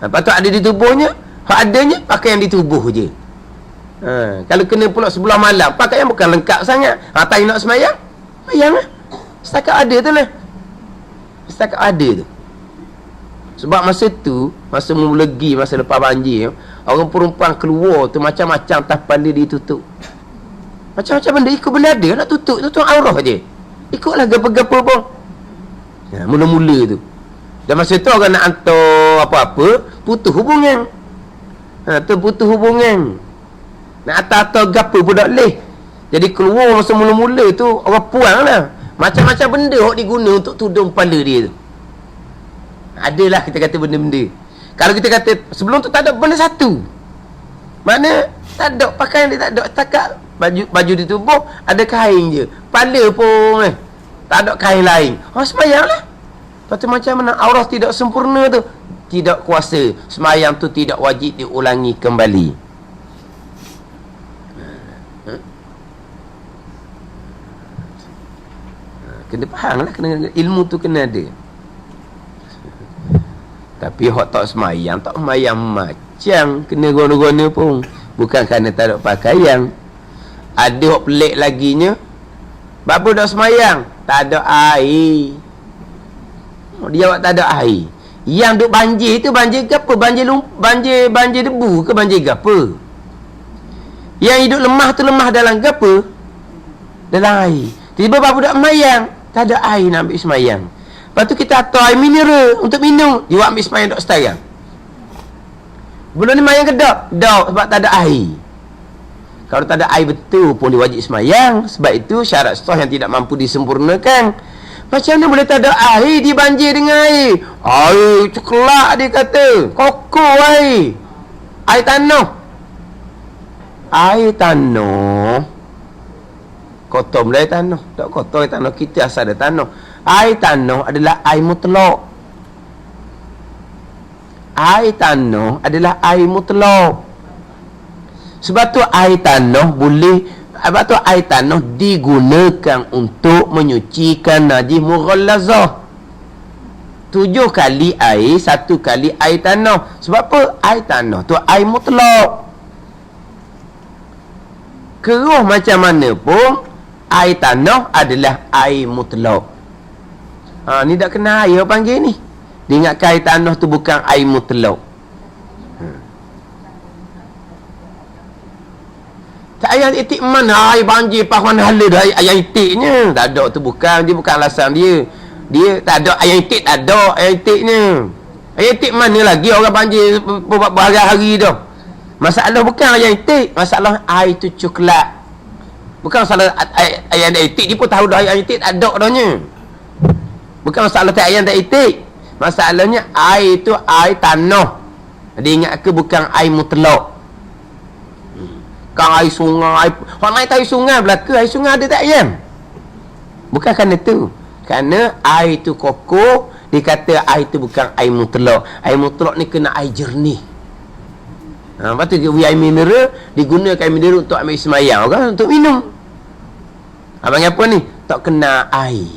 Lepas tu ada di tubuhnya, hak adanya pakai yang di tubuh je. Kalau kena pula sebelah malam, pakai yang bukan lengkap sangat. Tak nak semayang, semayang lah. Setakat ada tu lah. Setakat ada tu. Sebab masa tu, masa legi, masa lepas banjir, orang perempuan keluar tu macam-macam atas kepala dia tutup. Macam-macam benda, ikut benda ada nak tutup aurat je. Ikutlah gapa-gapa pun. Mula-mula tu. Dan masa tu orang nak hantar apa-apa, putus hubungan. Putus hubungan. Nak hantar gapa pun tak boleh. Jadi keluar masa mula-mula tu, orang puang lah. Macam-macam benda yang diguna untuk tudung kepala dia tu. Adalah kita kata benda-benda. Kalau kita kata sebelum tu tak ada benda satu. Mana tak ada pakaian dia, tak ada setakat baju di tubuh ada kain je. Kepala pun tak ada kain lain. Semayanglah. Lepas tu macam mana aurat tidak sempurna tu, tidak kuasa. Semayang tu tidak wajib diulangi kembali. Kena faham lah, kena ilmu tu kena ada. Tapi hak tak semayang macam kena guna-guna pun. Bukan kerana tak ada pakaian. Ada hak pelik laginya. Bapa dah semayang, tak ada air. Dia awak tak ada air. Yang duk banjir tu banjir ke apa? Banjir debu ke banjir ke apa? Yang hidup lemah tu lemah dalam ke apa? Dalam air. Tiba-tiba bapa dah semayang, tak ada air nak ambil semayang. Lepas tu kita atur air mineral untuk minum. Dia ambil semayang duk setarang. Belum ni mayang ke tak? Tak, sebab tak ada air. Kalau tak ada air betul pun dia wajib semayang. Sebab itu syarat sah yang tidak mampu disempurnakan. Macam mana boleh tak ada air? Dia banjir dengan air. Air cekelak dia kata. Kokoh air. Air tanah. Air tanah. Kotor pula air tanah. Tak kotor air tanah. Kita asal ada tanah. Air tanah adalah air mutlak. Air tanah adalah air mutlak. Sebab tu air tanah boleh, sebab tu air tanah digunakan untuk menyucikan najis mughallazah. 7 kali air, 1 kali air tanah. Sebab apa? Air tanah tu air mutlak. Keruh macam mana pun, air tanah adalah air mutlak. Ni tak kena air orang panggil ni. Dia ingatkan air tanah tu bukan air mutlak. Tak ayat itik mana air banjir pahuan hala dah ayat itiknya. Tak ada tu bukan, dia bukan alasan dia. Dia tak ada ayat itik, tak ada ayat itiknya. Ayat itik mana lagi orang banjir berhari-hari dah. Masalah bukan ayat itik, masalah air tu coklat. Bukan masalah ayat itik, dia pun tahu dah ayat itik tak ada dahnya. Bukan masalah tak ayat itik. Masalahnya air tu air tanah. Dia ingat ke bukan air mutlak. Kan air sungai, orang lain tak air sungai belaka, air sungai ada tak ayam? Bukan kerana tu. Kerana air tu kokoh, dia kata air tu bukan air mutlak. Air mutlak ni kena air jernih. Lepas tu air mineral, digunakan air mineral untuk ambil semayang kan, untuk minum. Abang apa ni? Tak kena air.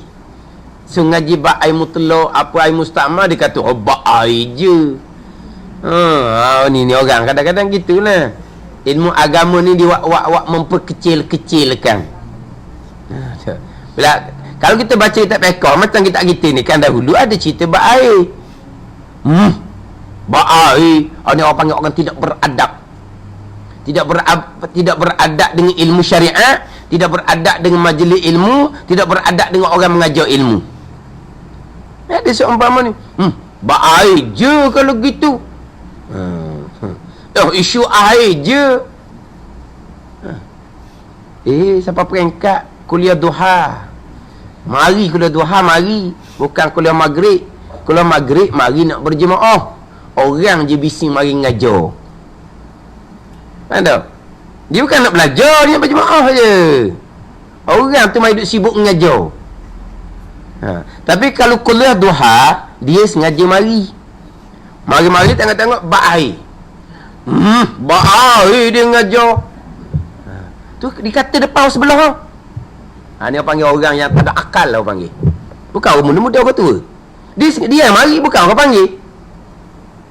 So ngaji bak air mutlak, apa air mustakmal, dia kata oh bak air je. Ni orang kadang-kadang gitulah. Ilmu agama ni diwak memperkecil-kecilkan. Bila kalau kita baca kitab fiqh macam kita ni kan, dahulu ada cerita bak air. Bak air, ni orang panggil orang tidak beradab. Tidak beradab dengan ilmu syariat, tidak beradab dengan majlis ilmu, tidak beradab dengan orang mengajar ilmu. Ada seumpama ni, bak air je kalau gitu. Isu air je. Siapa peringkat kuliah duha? Mari kuliah duha, mari. Bukan kuliah maghrib. Kuliah maghrib, mari nak berjemaah. Orang je bising mari ngajar. Ada? Dia bukan nak belajar, dia nak berjemaah je. Orang tu mari duduk sibuk ngajar. Tapi kalau kuliah duha, dia sengaja mari. Mari-mari tengok-tengok bak air. Bak air dia ngajar. Tu dikata depan sebelah. Ni orang panggil orang yang tak ada akal lah orang panggil. Bukan orang muda-muda orang tua. Dia mari bukan orang panggil.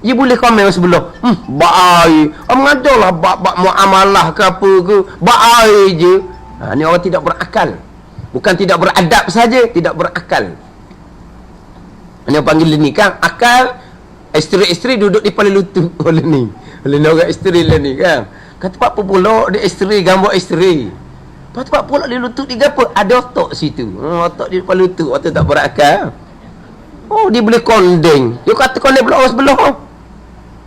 Dia boleh komen orang sebelah. Bak air. Mengajar lah bak muamalah ke apa ke. Bak air je. Ni orang tidak berakal. Bukan tidak beradab saja, tidak berakal. Ni orang panggil ni kan akal. Isteri-isteri duduk di kepala lutut oleh ni. Oleh orang isteri lah ni kan. Kata pak pula dia isteri, gambar isteri. Lepas tu pak pula dia lutut dia apa? Ada otak situ. Otak dia kepala lutut, otak tak berakal. Dia boleh kondeng. Dia kata kondeng pula orang sebelah.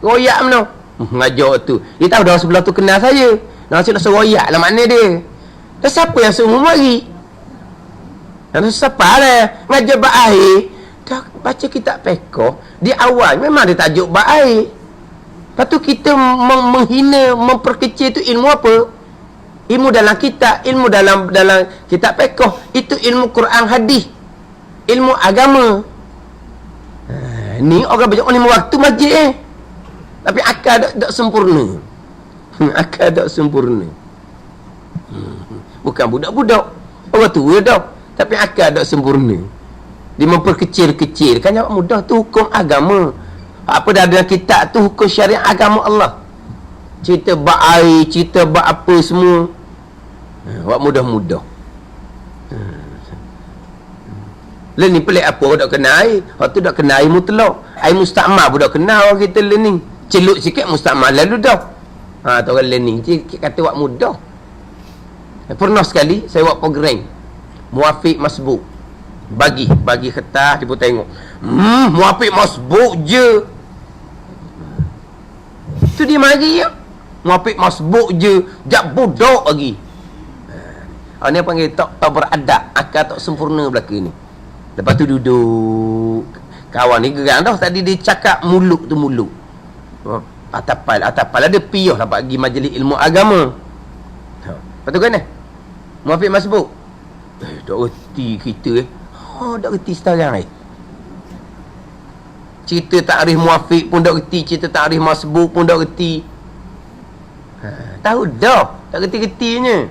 Royak mana? Ngajar tu. Dia tahu dah orang sebelah tu kenal saya. Nak cakap seroyak lah makna dia. Dan siapa yang suruh mari? Dan siapa lah ngajar bak air? Dah baca kitab fiqh di awal memang dia tajuk bak air. Lepas tu kita menghina, memperkecil tu ilmu apa? Ilmu dalam kitab, ilmu dalam kitab fiqh. Itu ilmu Quran hadis, ilmu agama. Ni orang banyak lima waktu masjid tapi akal tak sempurna. Akal tak sempurna. Bukan budak-budak, orang tua dah, tapi akal tak sempurna. Dia memperkecil-kecil. Kan jawab mudah tu hukum agama. Apa dah ada kitab tu hukum syariat agama Allah. Cerita bak air, cerita bak apa semua. Buat mudah-mudah. Lah ni pelik apa orang tak kenal air. Orang tu tak kenal air mutlak. Air mustakmal pun tak kenal orang kita learning. Celup sikit mustakmal lalu dah. Tu orang learning. Kita kata buat mudah. Pernah sekali saya buat program Muafiq Masbuk. Bagi kertas dia pun tengok. Muafiq Masbuk je. Tu dia mari ya. Muafiq Masbuk je. Jak budak lagi. Ni panggil tak beradab. Akal tak sempurna belaka ni. Lepas tu duduk. Kawan ni gerak dah. Tadi dia cakap muluk tu muluk. Atapal ada piyah lah bagi majlis ilmu agama. Lepas tu kan Muafiq Masbuk. Tak reti kita tak reti sekarang cerita takrif Muafiq pun tak reti, cerita takrif Masbuk pun tak reti. Tahu dah, tak reti-retinya.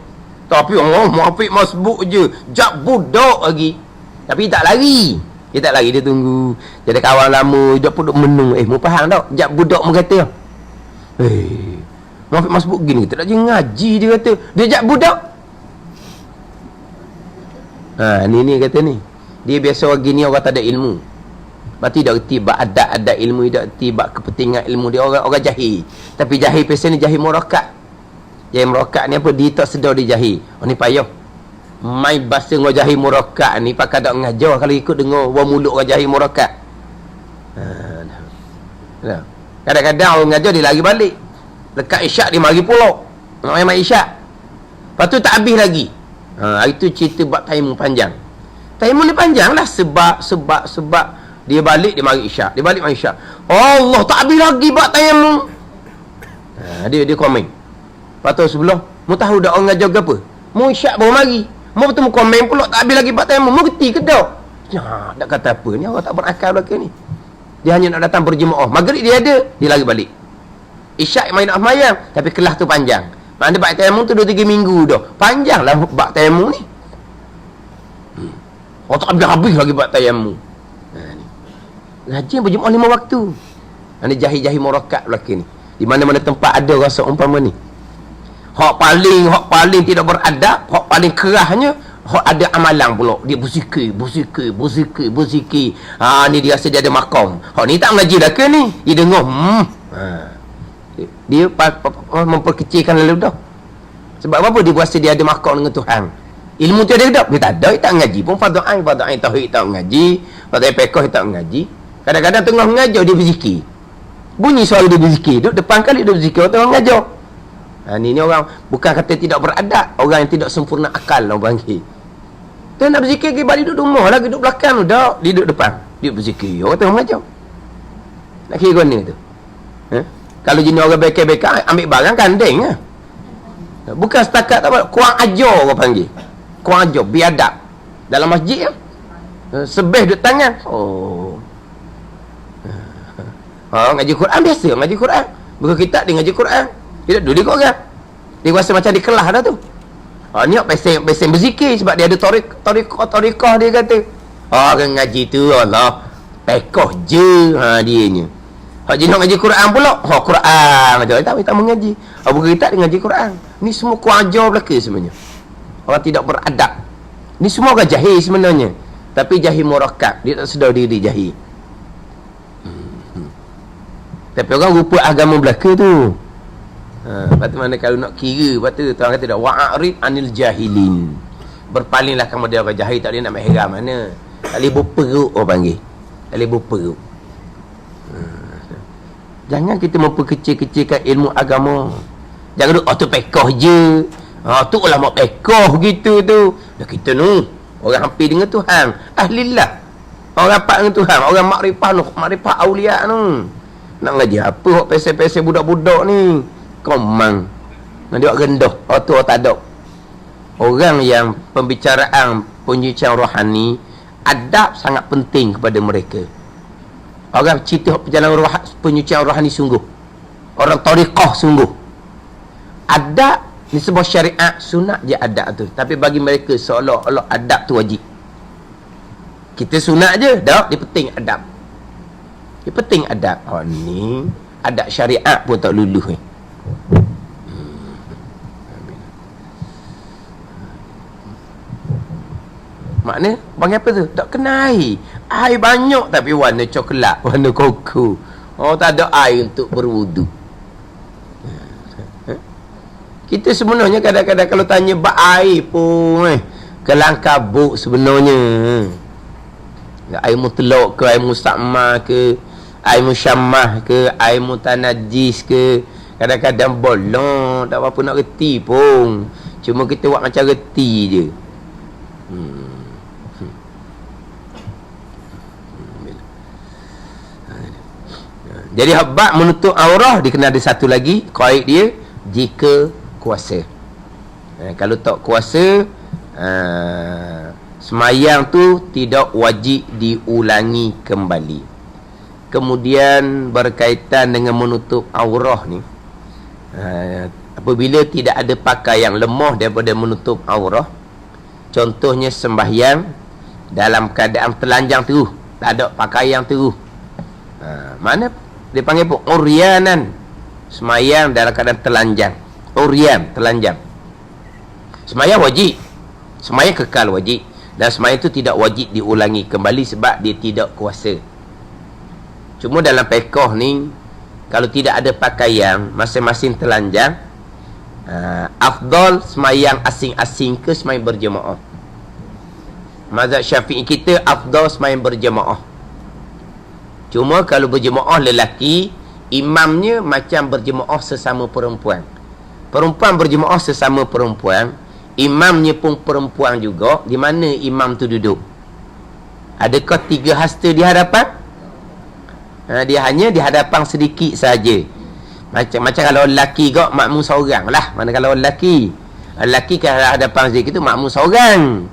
Tapi Muafiq Masbuk je, jak budak lagi. Tapi tak lari. Dia tak lari, dia tunggu. Dia ada kawan lama, dia pun duk menung. Mu faham tak? Jak budak mu kata. Muafiq Masbuk gini, kita nak je ngaji dia kata. Dia jak budak. Ni kata ni. Dia biasa orang gini orang tak ada ilmu. Berarti tak reti bab adat ilmu, tak reti bab kepentingan ilmu dia, orang jahil. Tapi jahil pasal ni jahil murakat. Jahil murakat ni apa? Dia tak sedar dia jahil. Ni payah. Mai bahasa orang jahil murakat ni pakai tak ngajar kalau ikut dengar orang mulut orang jahil murakat. Kadang-kadang orang ngajar dia lari balik. Lekat isyak dia mari pula. Nak main isyak. Lepas tu tak habis lagi. Hari tu cerita bab tayamum panjang. Tayamum ni panjang lah sebab dia balik dia mari isyak. Dia balik mari isyak. Allah tak habis lagi bab tayamum. Dia komen. Lepas tu sebelah, mu tahu dak orang ngajar ke apa? Mu isyak baru mari. Mau bertemu komen pula tak habis lagi buat tayamum. Mau reti ke tak? Ya, tak kata apa ni, orang tak berakal belakang ni. Dia hanya nak datang berjemaah. Maghrib dia ada, dia lagi balik. Isyak main nak semayang, tapi kelas tu panjang. Mana buat tayamum tu 2-3 minggu dah. Panjang lah buat tayamum ni. Oh, tak habis-habis lagi buat tayamum. Ngaji berjemaah 5 waktu. Ada jahil-jahil murakat belakang ni. Di mana-mana tempat ada rasa umpama ni. Hak paling tidak beradab, hak paling kerahnya, hak ada amalan pula. Dia berzikir. Ni dia rasa dia ada makam. Hak ni tak mengaji dah ke ni? Dia dengar. Dia memperkecilkan lalu dah. Sebab apa? Dia rasa dia ada makam dengan Tuhan. Ilmu tu ada tak? Dia tak ada, dia tak mengaji pun. Fardhu ain tauhid tak mengaji. Fardhu ain fiqh tak mengaji. Kadang-kadang tengah mengajar dia berzikir. Bunyi suara dia berzikir. Duduk depan kali dia berzikir, orang tengah mengajar. Ni orang bukan kata tidak beradab, orang yang tidak sempurna akal orang panggil. Dia nak berzikir pergi balik duduk rumah lagi, duduk belakang tu dak, dia duduk depan, dia berzikir, orang tengah mengajar. Nak kira guna tu. Kalau jenis orang bekal-bekal ambil barang kandeng lah. Bukan setakat apa, kurang ajar orang panggil. Kurang ajar, biadab. Dalam masjid kan. Sebeh duduk tangan. Ngaji Quran biasa, ngaji Quran. Buka kitab dia ngaji Quran. Dia duduk dia orang. Dia rasa macam di kelas dah tu. Ni pesen berzikir sebab dia ada tarikah dia kata. Orang ngaji tu Allah pekoh je dianya. Hak jenis ngaji Quran pula. Quran aja tak mengaji. Buka kitab dia ngaji Quran. Ni semua kurang ajar belaka sebenarnya. Orang tidak beradab. Ni semua orang jahil sebenarnya. Tapi jahil murakab. Dia tak sedar diri jahil. Tapi orang rupa agama belaka tu. Lepas tu mana kalau nak kira, lepas tu tuan kata dah wa'arid anil jahilin. Berpalinglah kamu dia orang jahil, tak boleh nak heran mana. Tak boleh berperuk orang panggil. Tak boleh berperuk. Jangan kita memperkecil-kecilkan ilmu agama. Jangan duduk tu pekoh je. Tu ulama pekoh gitu tu. Dah kita nu orang hampir dengan Tuhan, ahlillah. Orang rapat dengan Tuhan, orang makrifah aulia tu. Nak ngaji apa hok pesen-pesen budak-budak ni? Komang. Nak dia rendah. Tu tak ada. Orang yang pembicaraan penyucian rohani, adab sangat penting kepada mereka. Orang cerita perjalanan penyucian rohani sungguh. Orang tariqah sungguh. Adab ni sebuah syariat, sunat je adab tu. Tapi bagi mereka seolah-olah adab tu wajib. Kita sunat je, dah, dia penting adab. Dia penting adab. Ni adab syariat pun tak luluh ni. Makna bang apa tu? Tak kena air. Air banyak tapi warna coklat, warna koko. Tak ada air untuk berwudu. Kita sebenarnya kadang-kadang kalau tanya bak air pun kelang kabut sebenarnya. Air mutlak ke, air mustamah ke, air musyammah ke, air mutanajis ke, kadang-kadang bolong, tak apa-apa nak reti pun. Cuma kita buat macam reti je. Jadi habak menutup aurah dia kena ada satu lagi kaid dia, jika kuasa. Kalau tak kuasa, semayang tu tidak wajib diulangi kembali. Kemudian berkaitan dengan menutup aurah ni, apabila tidak ada pakaian lemah daripada menutup aurah, contohnya sembahyang dalam keadaan telanjang terus, tak ada pakaian terus, mana dia panggil pun uryanan, semayang dalam keadaan telanjang, uryan, telanjang. Semayang wajib, semayang kekal wajib, dan semayang itu tidak wajib diulangi kembali sebab dia tidak kuasa. Cuma dalam fiqh ni, kalau tidak ada pakaian, masing-masing telanjang, afdal semayang asing-asing ke semayang berjemaah. Mazhab Syafi'i kita afdal semayang berjemaah. Cuma kalau berjemaah lelaki, imamnya macam berjemaah sesama perempuan. Perempuan berjemaah sesama perempuan, imamnya pun perempuan juga. Di mana imam tu duduk? Adakah 3 hasta di hadapan? Dia hanya di hadapan sedikit saja. Macam kalau lelaki kau makmum seorang lah. Mana kalau lelaki Lelaki ke hadapan zikir itu makmum seorang.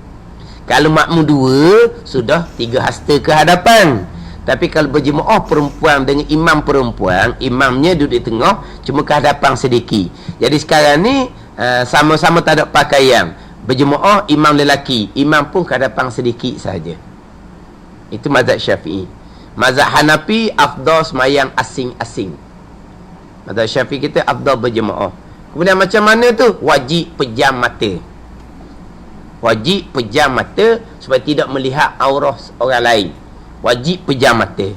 Kalau makmum dua, sudah 3 hasta ke hadapan. Tapi kalau berjemaah perempuan dengan imam perempuan, imamnya duduk di tengah, cuma ke hadapan sedikit. Jadi sekarang ni sama-sama tak ada pakaian. Berjemaah imam lelaki, imam pun ke hadapan sedikit saja. Itu mazhab Syafi'i. Mazhab Hanafi afdal semayang asing-asing. Mazhab Syafi'i kita afdal berjemaah. Kemudian macam mana tu? Wajib pejam mata. Wajib pejam mata supaya tidak melihat aurah orang lain. Wajib pejam mata.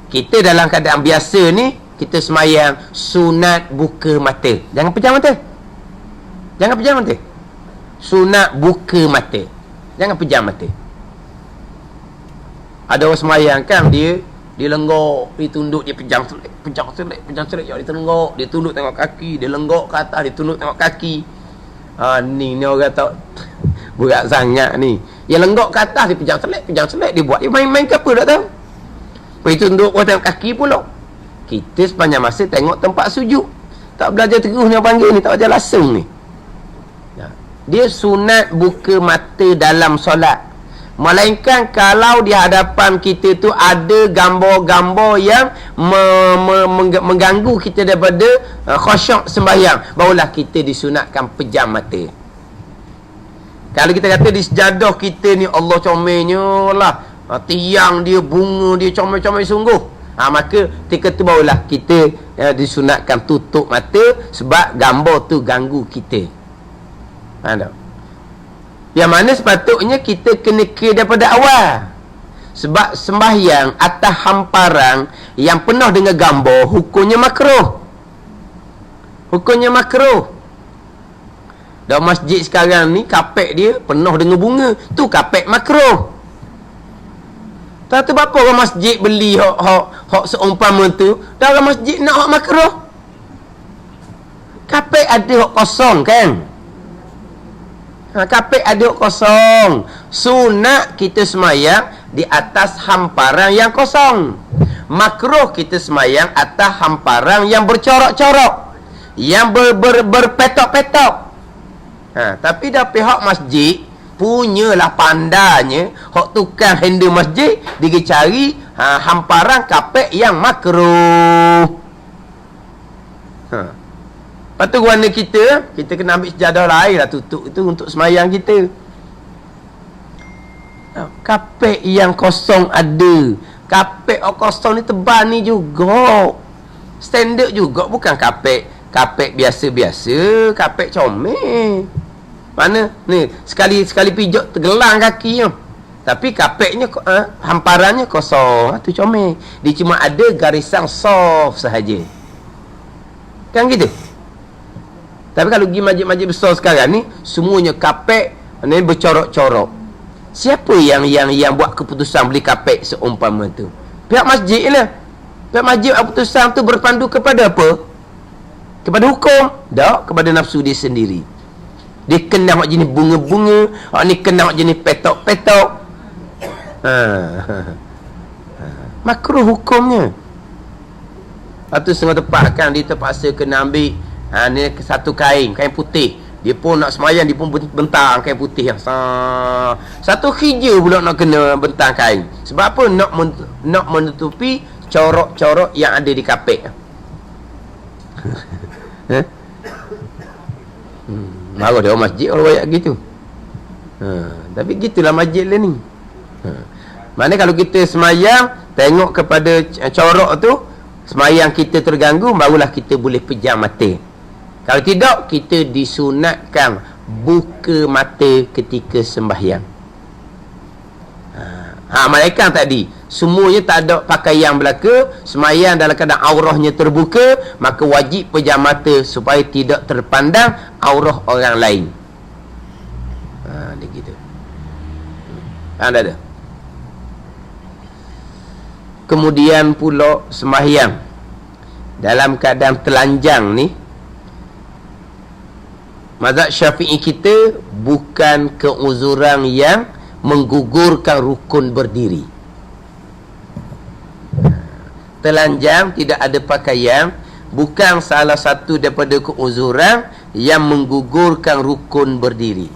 Kita dalam keadaan biasa ni, kita semayang sunat buka mata. Jangan pejam mata. Jangan pejam mata. Sunat buka mata. Jangan pejam mata. Ada orang semayang kan, dia lenggok, dia tunduk, dia pejam selik, dia tengok, dia tunduk tengok kaki, dia lenggok ke atas, dia tunduk tengok kaki. Ni orang tak berat sangat ni. Yang lenggok ke atas, dia pejam selik, dia buat, dia main-main ke apa tak tahu. Lepas itu tunduk orang tengok kaki pula. Kita sepanjang masa tengok tempat sujud. Tak belajar teguh ni panggil ni, tak belajar langsung ni. Dia sunat buka mata dalam solat. Melainkan kalau di hadapan kita tu ada gambar-gambar yang mengganggu kita daripada khusyuk sembahyang, barulah kita disunatkan pejam mata. Kalau kita kata di sejadah kita ni Allah comelnya lah, tiang dia, bunga dia comel-comel sungguh, maka ketika tu barulah kita disunatkan tutup mata, sebab gambar tu ganggu kita. Ada. Yang mana sepatutnya kita kena kira daripada awal. Sebab sembahyang atas hamparan yang penuh dengan gambar, hukumnya makruh. Hukumnya makruh. Dalam masjid sekarang ni, kapek dia penuh dengan bunga. Tu kapek makruh. Tak tahu berapa orang masjid beli hak seumpama tu. Dan orang masjid nak hak makruh. Kapek ada hak kosong kan? Kapek ada kosong. Sunat kita semayang di atas hamparan yang kosong. Makruh kita semayang atas hamparan yang bercorak-corak, yang berpetok-petok. Tapi dah pihak masjid punyalah pandanya, hak tukang handle masjid, dia cari hamparan kapek yang makruh. Lepas tu warna kita kena ambil sejadah lain lah, tutup itu untuk semayang kita. Kapek yang kosong ada. Kapek kosong ni tebal ni juga. Standard juga, bukan kapek biasa-biasa, kapek comel. Mana? Ni, sekali pijak tergelang kaki tu. Tapi kapeknya, hamparannya kosong. Tu comel. Dia cuma ada garisan soft sahaja. Kan gitu? Tapi kalau pergi masjid-masjid besar sekarang ni, semuanya kapek ni bercorok-corok. Siapa yang buat keputusan beli kapek seumpama tu? Pihak masjid lah. Pihak masjid keputusan tu berpandu kepada apa? Kepada hukum? Tak, kepada nafsu dia sendiri. Dia kena hak jenis bunga-bunga, hak ni kena hak jenis petok-petok. Makruh hukumnya. Lepas tu setengah tepat kan, dia terpaksa kena ambil ni satu kain putih. Dia pun nak semayang, dia pun bentang kain putih yang satu hijau pula nak kena bentang kain. Sebab apa? Nak menutupi corok-corok yang ada di kapek. Marah dia orang masjid orang banyak gitu. Tapi gitulah masjid lah ni. Mana kalau kita semayang tengok kepada corok tu, semayang kita terganggu, barulah kita boleh pejam mata. Kalau tidak, kita disunatkan buka mata ketika sembahyang. Malaikat tadi, semuanya tak ada pakaian belaka, semayang dalam keadaan aurahnya terbuka, maka wajib pejam mata supaya tidak terpandang aurah orang lain. Dia gitu. Ada. Kemudian pula sembahyang dalam keadaan telanjang ni, mazhab Syafi'i kita bukan keuzuran yang menggugurkan rukun berdiri. Telanjang, tidak ada pakaian, bukan salah satu daripada keuzuran yang menggugurkan rukun berdiri.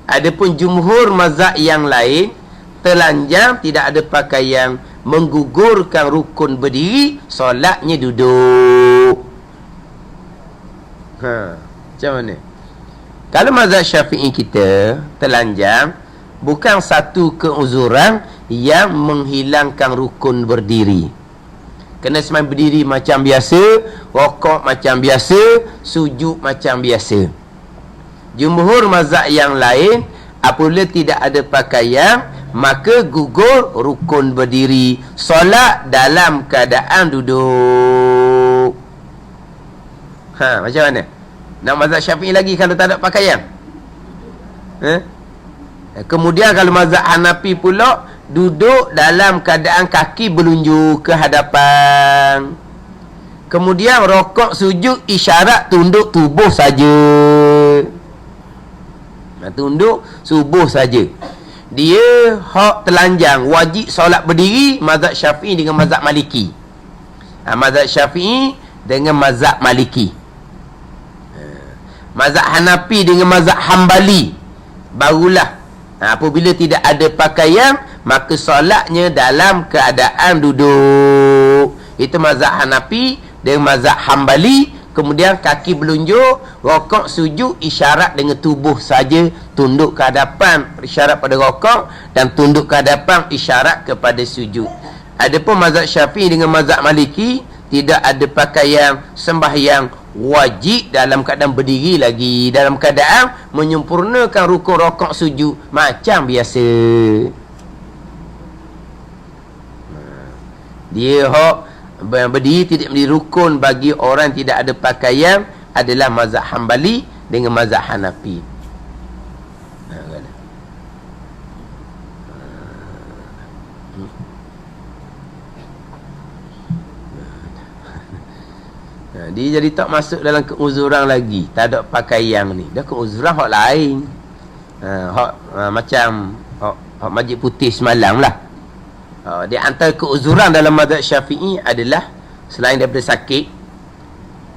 Adapun jumhur mazhab yang lain, telanjang tidak ada pakaian menggugurkan rukun berdiri, solatnya duduk. Macam mana? Kalau mazhab Syafi'i kita, telanjang bukan satu keuzuran yang menghilangkan rukun berdiri. Kena sembahyang berdiri macam biasa, rokok macam biasa, sujud macam biasa. Jumhur mazhab yang lain, apabila tidak ada pakaian, maka gugur rukun berdiri, solat dalam keadaan duduk. Macam mana? Nak mazhab Syafi'i lagi kalau tak ada pakaian? Kemudian kalau mazhab Hanafi pula, duduk dalam keadaan kaki berlunjuk ke hadapan. Kemudian rokok, sujud, isyarat tunduk tubuh saja. Tunduk subuh saja. Dia hak telanjang wajib solat berdiri, mazhab Syafi'i dengan mazhab Maliki. Mazhab Syafi'i dengan mazhab Maliki. Mazhab Hanafi dengan mazhab Hambali, barulah apabila tidak ada pakaian, maka solatnya dalam keadaan duduk. Itu mazhab Hanafi dengan mazhab Hambali. Kemudian kaki berlunjuk, rokok, sujud, isyarat dengan tubuh saja, tunduk ke hadapan, isyarat pada rokok, dan tunduk ke hadapan, isyarat kepada sujud. Adapun mazhab Syafi'i dengan mazhab Maliki, tidak ada pakaian, sembahyang wajib dalam keadaan berdiri lagi, dalam keadaan menyempurnakan rukun, rokok, sujud macam biasa. Dia berdiri tidak menjadi rukun bagi orang yang tidak ada pakaian adalah mazhab Hambali dengan mazhab Hanafi. Dia jadi tak masuk dalam keuzuran lagi, tak ada pakaian ni. Dah keuzuran hak lain. Macam hak Majid Putih semalam lah. Di antara keuzuran dalam mazhab Syafi'i adalah selain daripada sakit,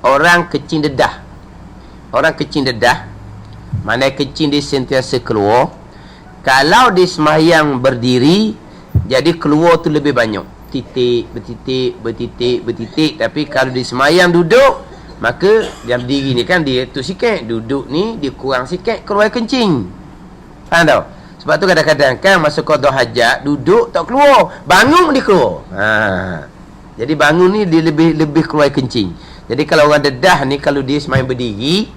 orang kecing dedah. Orang kecing dedah, mana kecing dia sentiasa keluar. Kalau dia sembahyang berdiri, jadi keluar tu lebih banyak. Titik, bertitik, bertitik, bertitik. Tapi kalau dia sembahyang duduk, maka dia berdiri ni kan dia tu sikit, duduk ni dia kurang sikit, keluar kencing. Faham tak? Sebab tu kadang-kadang kan masa qada hajat, duduk tak keluar, bangun dia keluar. Jadi bangun ni dia lebih keluar kencing. Jadi kalau orang dedah ni, kalau dia sembahyang berdiri,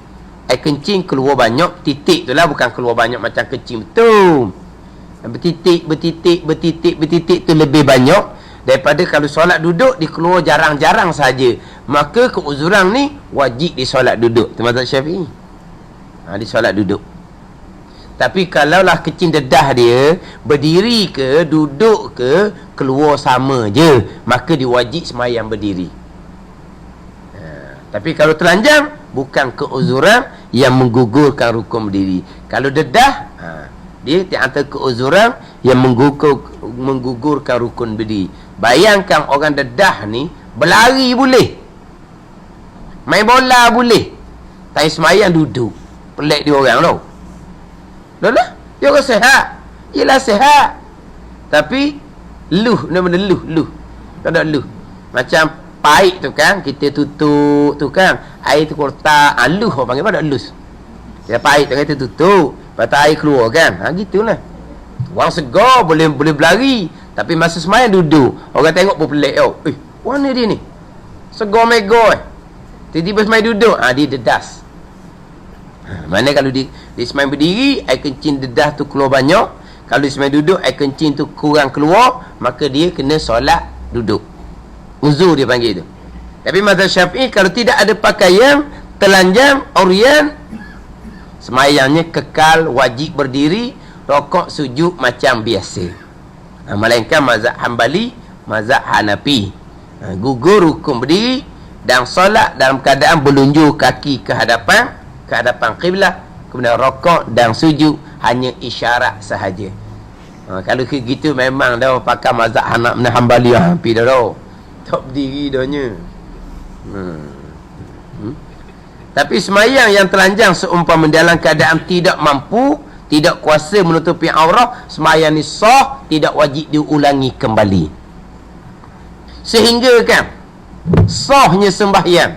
air kencing keluar banyak, titik tu lah, bukan keluar banyak macam kencing betul. Bertitik, bertitik, bertitik, bertitik tu lebih banyak daripada kalau solat duduk dia keluar jarang-jarang saja. Maka keuzuran ni wajib di solat duduk. Tu mazhab Syafi'i. Di solat duduk. Tapi kalaulah kecing dedah dia, berdiri ke, duduk ke, keluar sama je, maka diwajib sembahyang berdiri. Tapi kalau telanjang, bukan keuzuran yang menggugurkan rukun berdiri. Kalau dedah, dia antara keuzuran yang menggugurkan rukun berdiri. Bayangkan orang dedah ni, berlari boleh, main bola boleh, tapi sembahyang duduk. Pelik dia orang tau. Lah, dia orang sihat. Yelah sihat. Tapi nama dia luh. Tak ada luh. Macam paip tu kan, kita tutup tu kan, air tu kotak, luh orang panggil, apa ada lus. Ya paip tu kita tutup, lepas air keluar kan. Gitulah. Orang segar boleh berlari, tapi masa sembahyang duduk. Orang tengok pun pelik tau. Mana dia ni? Segar mega tiba-tiba sembahyang duduk, dia dedas. Mana kalau dia sembahyang berdiri, air kencing dedah tu keluar banyak. Kalau dia sembahyang duduk, air kencing tu kurang keluar, maka dia kena solat duduk. Uzur dia panggil tu. Tapi mazhab Syafi'i, kalau tidak ada pakaian, telanjang, oryan, sembahyangnya kekal wajib berdiri, rokok, sujud macam biasa. Melainkan mazhab Hambali, mazhab Hanafi, gugur rukun berdiri dan solat dalam keadaan berlunjuk kaki ke hadapan kiblat. Kemudian rokok dan sujud hanya isyarat sahaja. Kalau gitu memang dah pakai mazhab Hambali hampir dah tak berdiri dahnya. Tapi semayang yang telanjang seumpama dalam keadaan tidak mampu, tidak kuasa menutupi aurat, semayang ni sah, tidak wajib diulangi kembali. Sehingga kan sahnya sembahyang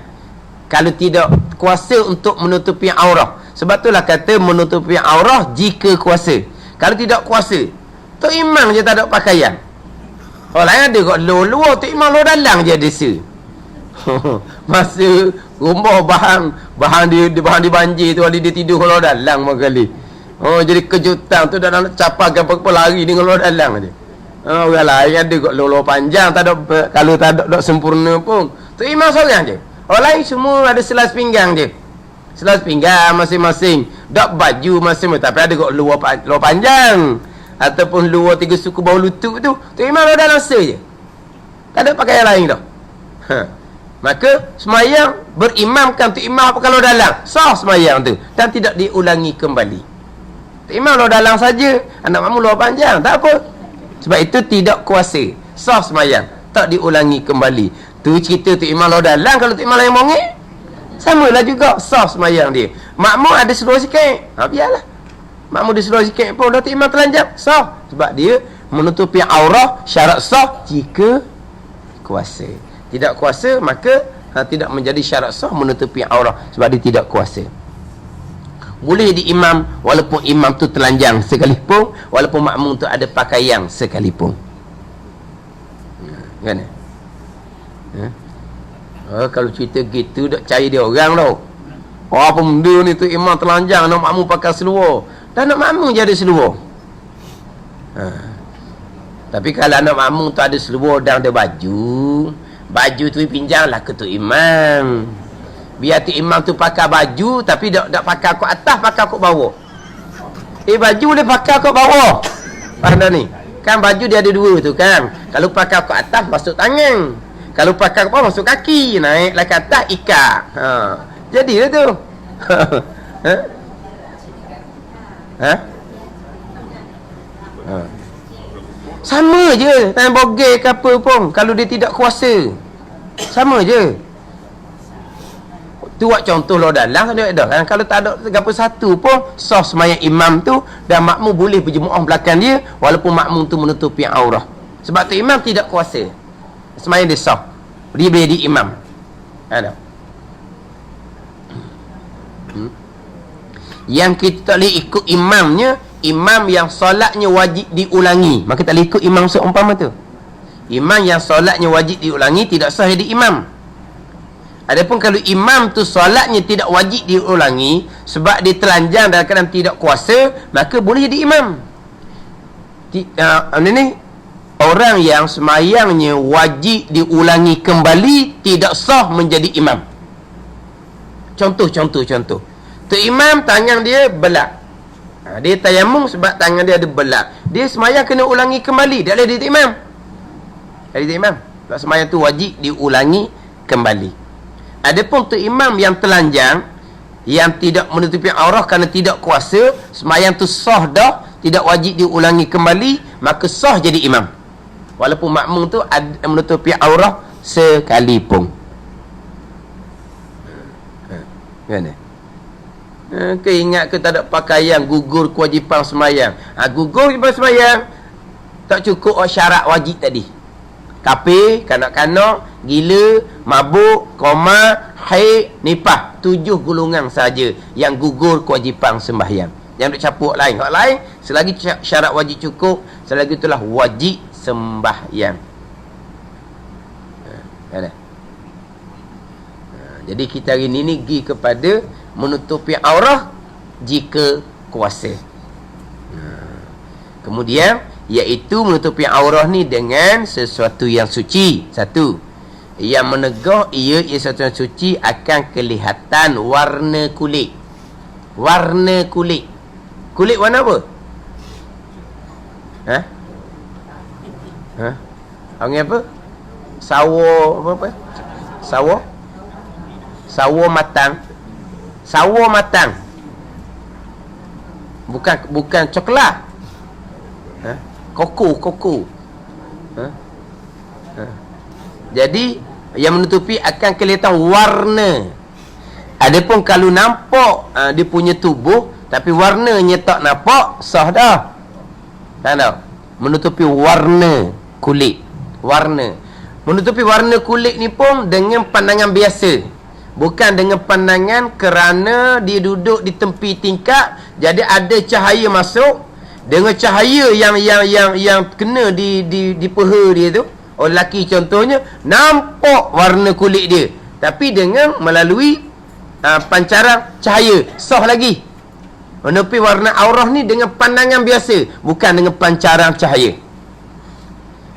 kalau tidak kuasa untuk menutupi aurat. Sebab itulah kata menutupi aurat jika kuasa. Kalau tidak kuasa, Tok Imam je tak ada pakaian. Orang lain ada kat luar, Tok Imam luar dalam je desa. Masa rumah bahan di banjir tu, dia tidur luar dalam kali. Oh, jadi kejutan tu dah nak capakan apa lari dengan luar dalam je. Orang lain ada kat luar panjang, tak ada, kalau tak ada sempurna pun. Tok Imam seorang je. Orang lain semua ada selas pinggang je. Selas pinggang masing-masing. Tak baju masing-masing, tapi ada kat luar panjang. Ataupun luar 3 suku bawah lutut tu. Tok Imam luar dalam je. Tak ada pakaian lain dah. Maka semayang berimamkan Tok Imam pakai luar dalam. Sah semayang tu. Dan tidak diulangi kembali. Tok Imam luar dalam saja, anak makmum luar panjang, tak apa. Sebab itu tidak kuasa. Sah semayang, tak diulangi kembali. Tu cerita Tok Imam luar dalam. Kalau Tok Imam lain mongek, samalah juga, sah semayang dia. Makmum ada seluar sikit, biarlah. Makmum ada seluar sikit pun dah Tok Imam telanjang, sah. Sebab dia menutupi aurat, syarat sah jika kuasa. Tidak kuasa, maka tidak menjadi syarat sah menutupi aurat, sebab dia tidak kuasa. Boleh di imam walaupun imam tu telanjang sekalipun, walaupun makmum tu ada pakaian sekalipun. Kan? Kalau cerita gitu tak cari dia orang tau. Apa benda ni tu, imam telanjang, nak makmum pakai seluar. Dan nak makmum je ada seluar. Tapi kalau anak makmum tu ada seluar dan ada baju, baju tu pinjamlah ke Tok Imam. Biar Tok Imam tu pakai baju, tapi tak pakai kot atas, pakai kot bawah. Baju boleh pakai kot bawah. Faham ni? Kan baju dia ada dua tu kan. Kalau pakai kot atas, masuk tangan. Kalau pakai kot bawah, masuk kaki. Naiklah ke atas, ikat. Jadilah tu. Sama je tangan bogel ke apa pun, kalau dia tidak kuasa, sama je. Tu buat contoh luar dalam kan. Kalau tak ada apa satu pun, sah semayang imam tu, dan makmum boleh berjemaah belakang dia walaupun makmum tu menutupi aurat. Sebab tu imam tidak kuasa, semayang dia sah, dia boleh jadi imam. Ada yang kita tak boleh ikut imamnya, imam yang solatnya wajib diulangi, maka tak boleh ikut imam seumpama tu. Imam yang solatnya wajib diulangi tidak sah jadi imam. Adapun kalau imam tu solatnya tidak wajib diulangi sebab dia telanjang dalam keadaan tidak kuasa, maka boleh jadi imam. Ini orang yang semayangnya wajib diulangi kembali tidak sah menjadi imam. Contoh. Tu imam tangan dia belak. Dia tayamum sebab tangan dia ada belak. Dia semayang kena ulangi kembali. Dia boleh jadi imam. Jadi imam. Sebab semayang tu wajib diulangi kembali. Adapun tu imam yang telanjang, yang tidak menutupi aurat kerana tidak kuasa, semayang tu sah dah, tidak wajib diulangi kembali, maka sah jadi imam. Walaupun makmum tu menutupi aurat sekalipun. Kan? Ingat ke tak ada pakaian, gugur kewajipan semayang. Gugur kewajipan semayang, tak cukup syarat wajib tadi. Kafir, kanak-kanak, gila, mabuk, koma, haid, nifas. 7 golongan saja yang gugur kewajipan sembahyang. Yang duk capuk lain. Hak lain, selagi syarat wajib cukup, selagi itulah wajib sembahyang. Jadi kita hari ni pergi kepada menutupi aurat jika kuasa. Kemudian iaitu menutupi aurat ni dengan sesuatu yang suci. Satu, yang menegah ia sesuatu yang suci akan kelihatan warna kulit. Warna kulit. Kulit warna apa? Orang apa? Sawo Sawo? Sawo matang. Sawo matang. Bukan coklat. Koko. Jadi yang menutupi akan kelihatan warna. Adapun pun kalau nampak dia punya tubuh tapi warnanya tak nampak, sah dah. Tak tahu. Menutupi warna kulit. Warna. Menutupi warna kulit ni pun dengan pandangan biasa. Bukan dengan pandangan kerana dia duduk di tepi tingkap, jadi ada cahaya masuk. Dengan cahaya yang kena di peha dia tu, orang lelaki contohnya, nampak warna kulit dia. Tapi dengan melalui pancaran cahaya, sah lagi. Menutupi warna aurah ni dengan pandangan biasa, bukan dengan pancaran cahaya.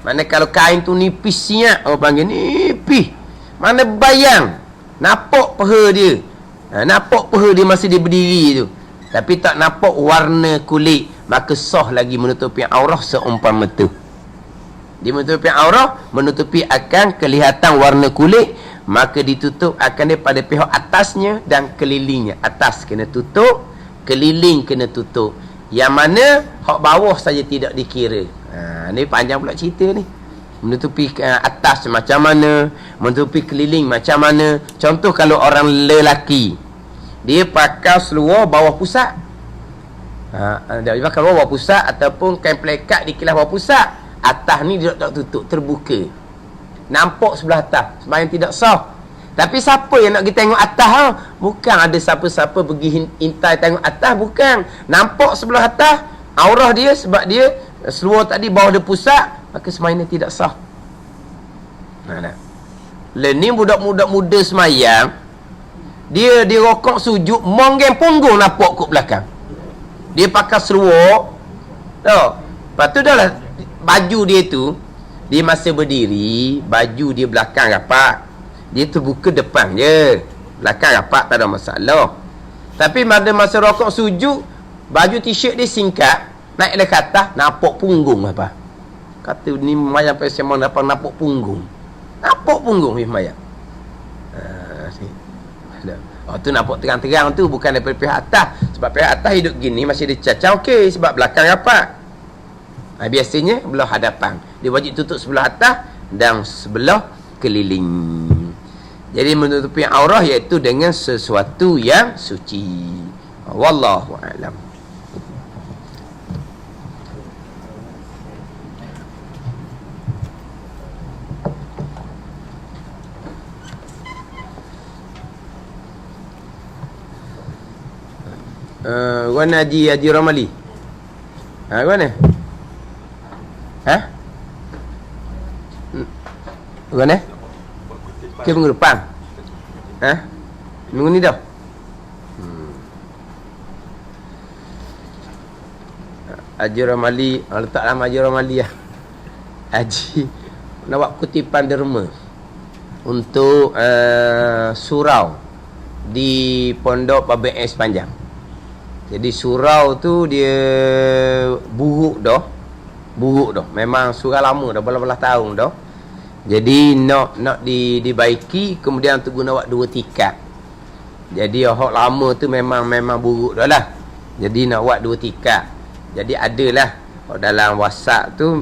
Mana kalau kain tu nipis siap, orang panggil nipis. Mana bayang, nampak peha dia. Nampak peha dia masa dia berdiri tu. Tapi tak nampak warna kulit, maka sah lagi menutupi aurah seumpama tu. Dia menutupi aurah, menutupi akan kelihatan warna kulit, maka ditutup akan daripada pihak atasnya dan kelilingnya. Atas kena tutup, keliling kena tutup. Yang mana hak bawah saja tidak dikira. Ni panjang pula cerita ni. Menutupi atas macam mana, menutupi keliling macam mana. Contoh kalau orang lelaki, dia pakai seluar bawah pusat. Dia pakai bawah pusat ataupun kain pelekat dikilas bawah pusat. Atas ni dia tak tutup, terbuka. Nampak sebelah atas, sembahyang tidak sah. Tapi siapa yang nak pergi tengok atas ha? Bukan ada siapa-siapa pergi intai tengok atas, bukan. Nampak sebelah atas aurah dia, sebab dia seluar tadi bawah dia pusat, maka sembahyang tidak sah. Ni budak-budak muda sembahyang, dia rokok sujud, monggeng punggung nampak kat belakang. Dia pakai seluar tau. Lepas tu dah lah baju dia tu, dia masa berdiri, baju dia belakang rapat, dia terbuka depan je, belakang rapat tak ada masalah. Tapi pada masa rokok sujud, baju t-shirt dia singkat, naik ke atas, nampak punggung apa. Kata ni mayang pasal memang dapat nampak punggung. Nampak punggung ni mayang. Tu nampak terang-terang tu, bukan daripada pihak atas. Sebab pihak atas hidup gini masih dia cacau, okey, sebab belakang rapat. Biasanya belah hadapan. Dia wajib tutup sebelah atas dan sebelah keliling. Jadi menutupi aurah iaitu dengan sesuatu yang suci. Wallahu a'lam. Wan Haji Ramali. Mana? Mana? Ke minggu depan? Minggu ni dah? Haji Ramali, letak nama Haji Ramali lah. Haji nak buat kutipan derma untuk surau di Pondok Babak S Panjang. Jadi surau tu dia buruk dah. Memang surau lama dah, belah-belah tahun dah. Jadi nak dibaiki, kemudian untuk guna buat 2 tingkat. Jadi hak lama tu memang buruk dah lah. Jadi nak buat 2 tingkat. Jadi adalah dalam WhatsApp tu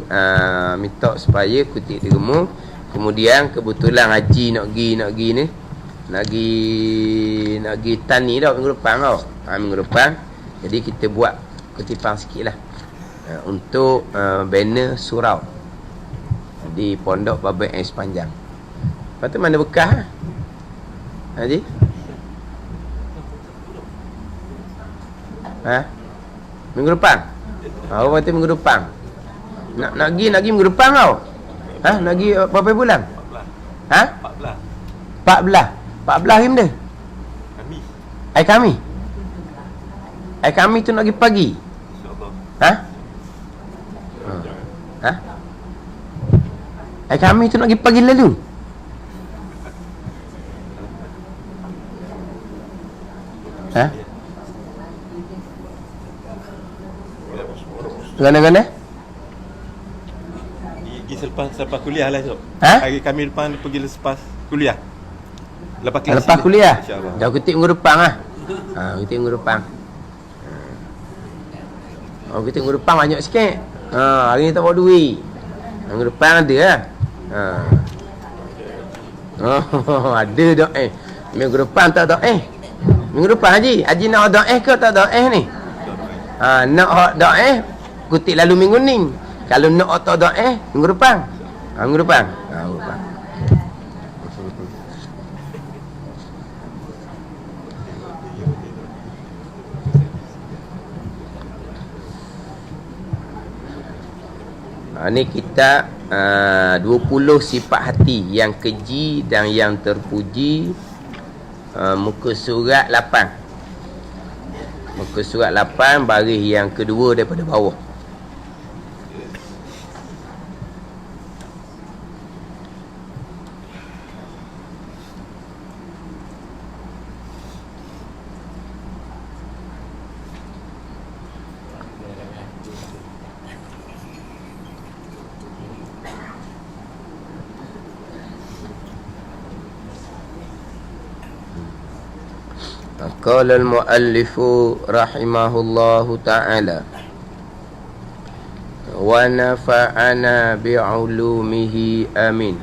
minta supaya kutip derma. Kemudian kebetulan Haji nak pergi ni. Nak pergi tani dah minggu depan tau. Minggu depan. Jadi kita buat kutipan sikit lah untuk banner surau di Pondok Babak S Panjang. Lepas tu mana bekas Haji? Minggu depan? Orang kata minggu depan. Nak pergi minggu depan tau. Nak pergi berapa bulan? 14 hari benda? Kami kami tu nak pergi pagi. Kami tu nak pergi pagi lalu. Gana-gana? Pergi selepas kuliah lah esok. Hari kami depan pergi lepas kuliah. Lepas kuliah? Dah kutip minggu depan lah. Kutip minggu depan. Kita minggu depan banyak sikit. Hari ni tak bawa duit. Minggu depan ada lah. Ada dah Minggu depan tak dah Minggu depan Haji nak doa ke tak doa ni? Nak doa kutip lalu minggu ni. Kalau nak tak doa minggu depan. Minggu depan. Minggu depan. Ini kita 20 sifat hati yang keji dan yang terpuji. Muka surat 8. Muka surat 8 baris yang kedua daripada bawah. Qala al-muallif rahimahullahu ta'ala wa nafa'ana bi'ulumihi amin.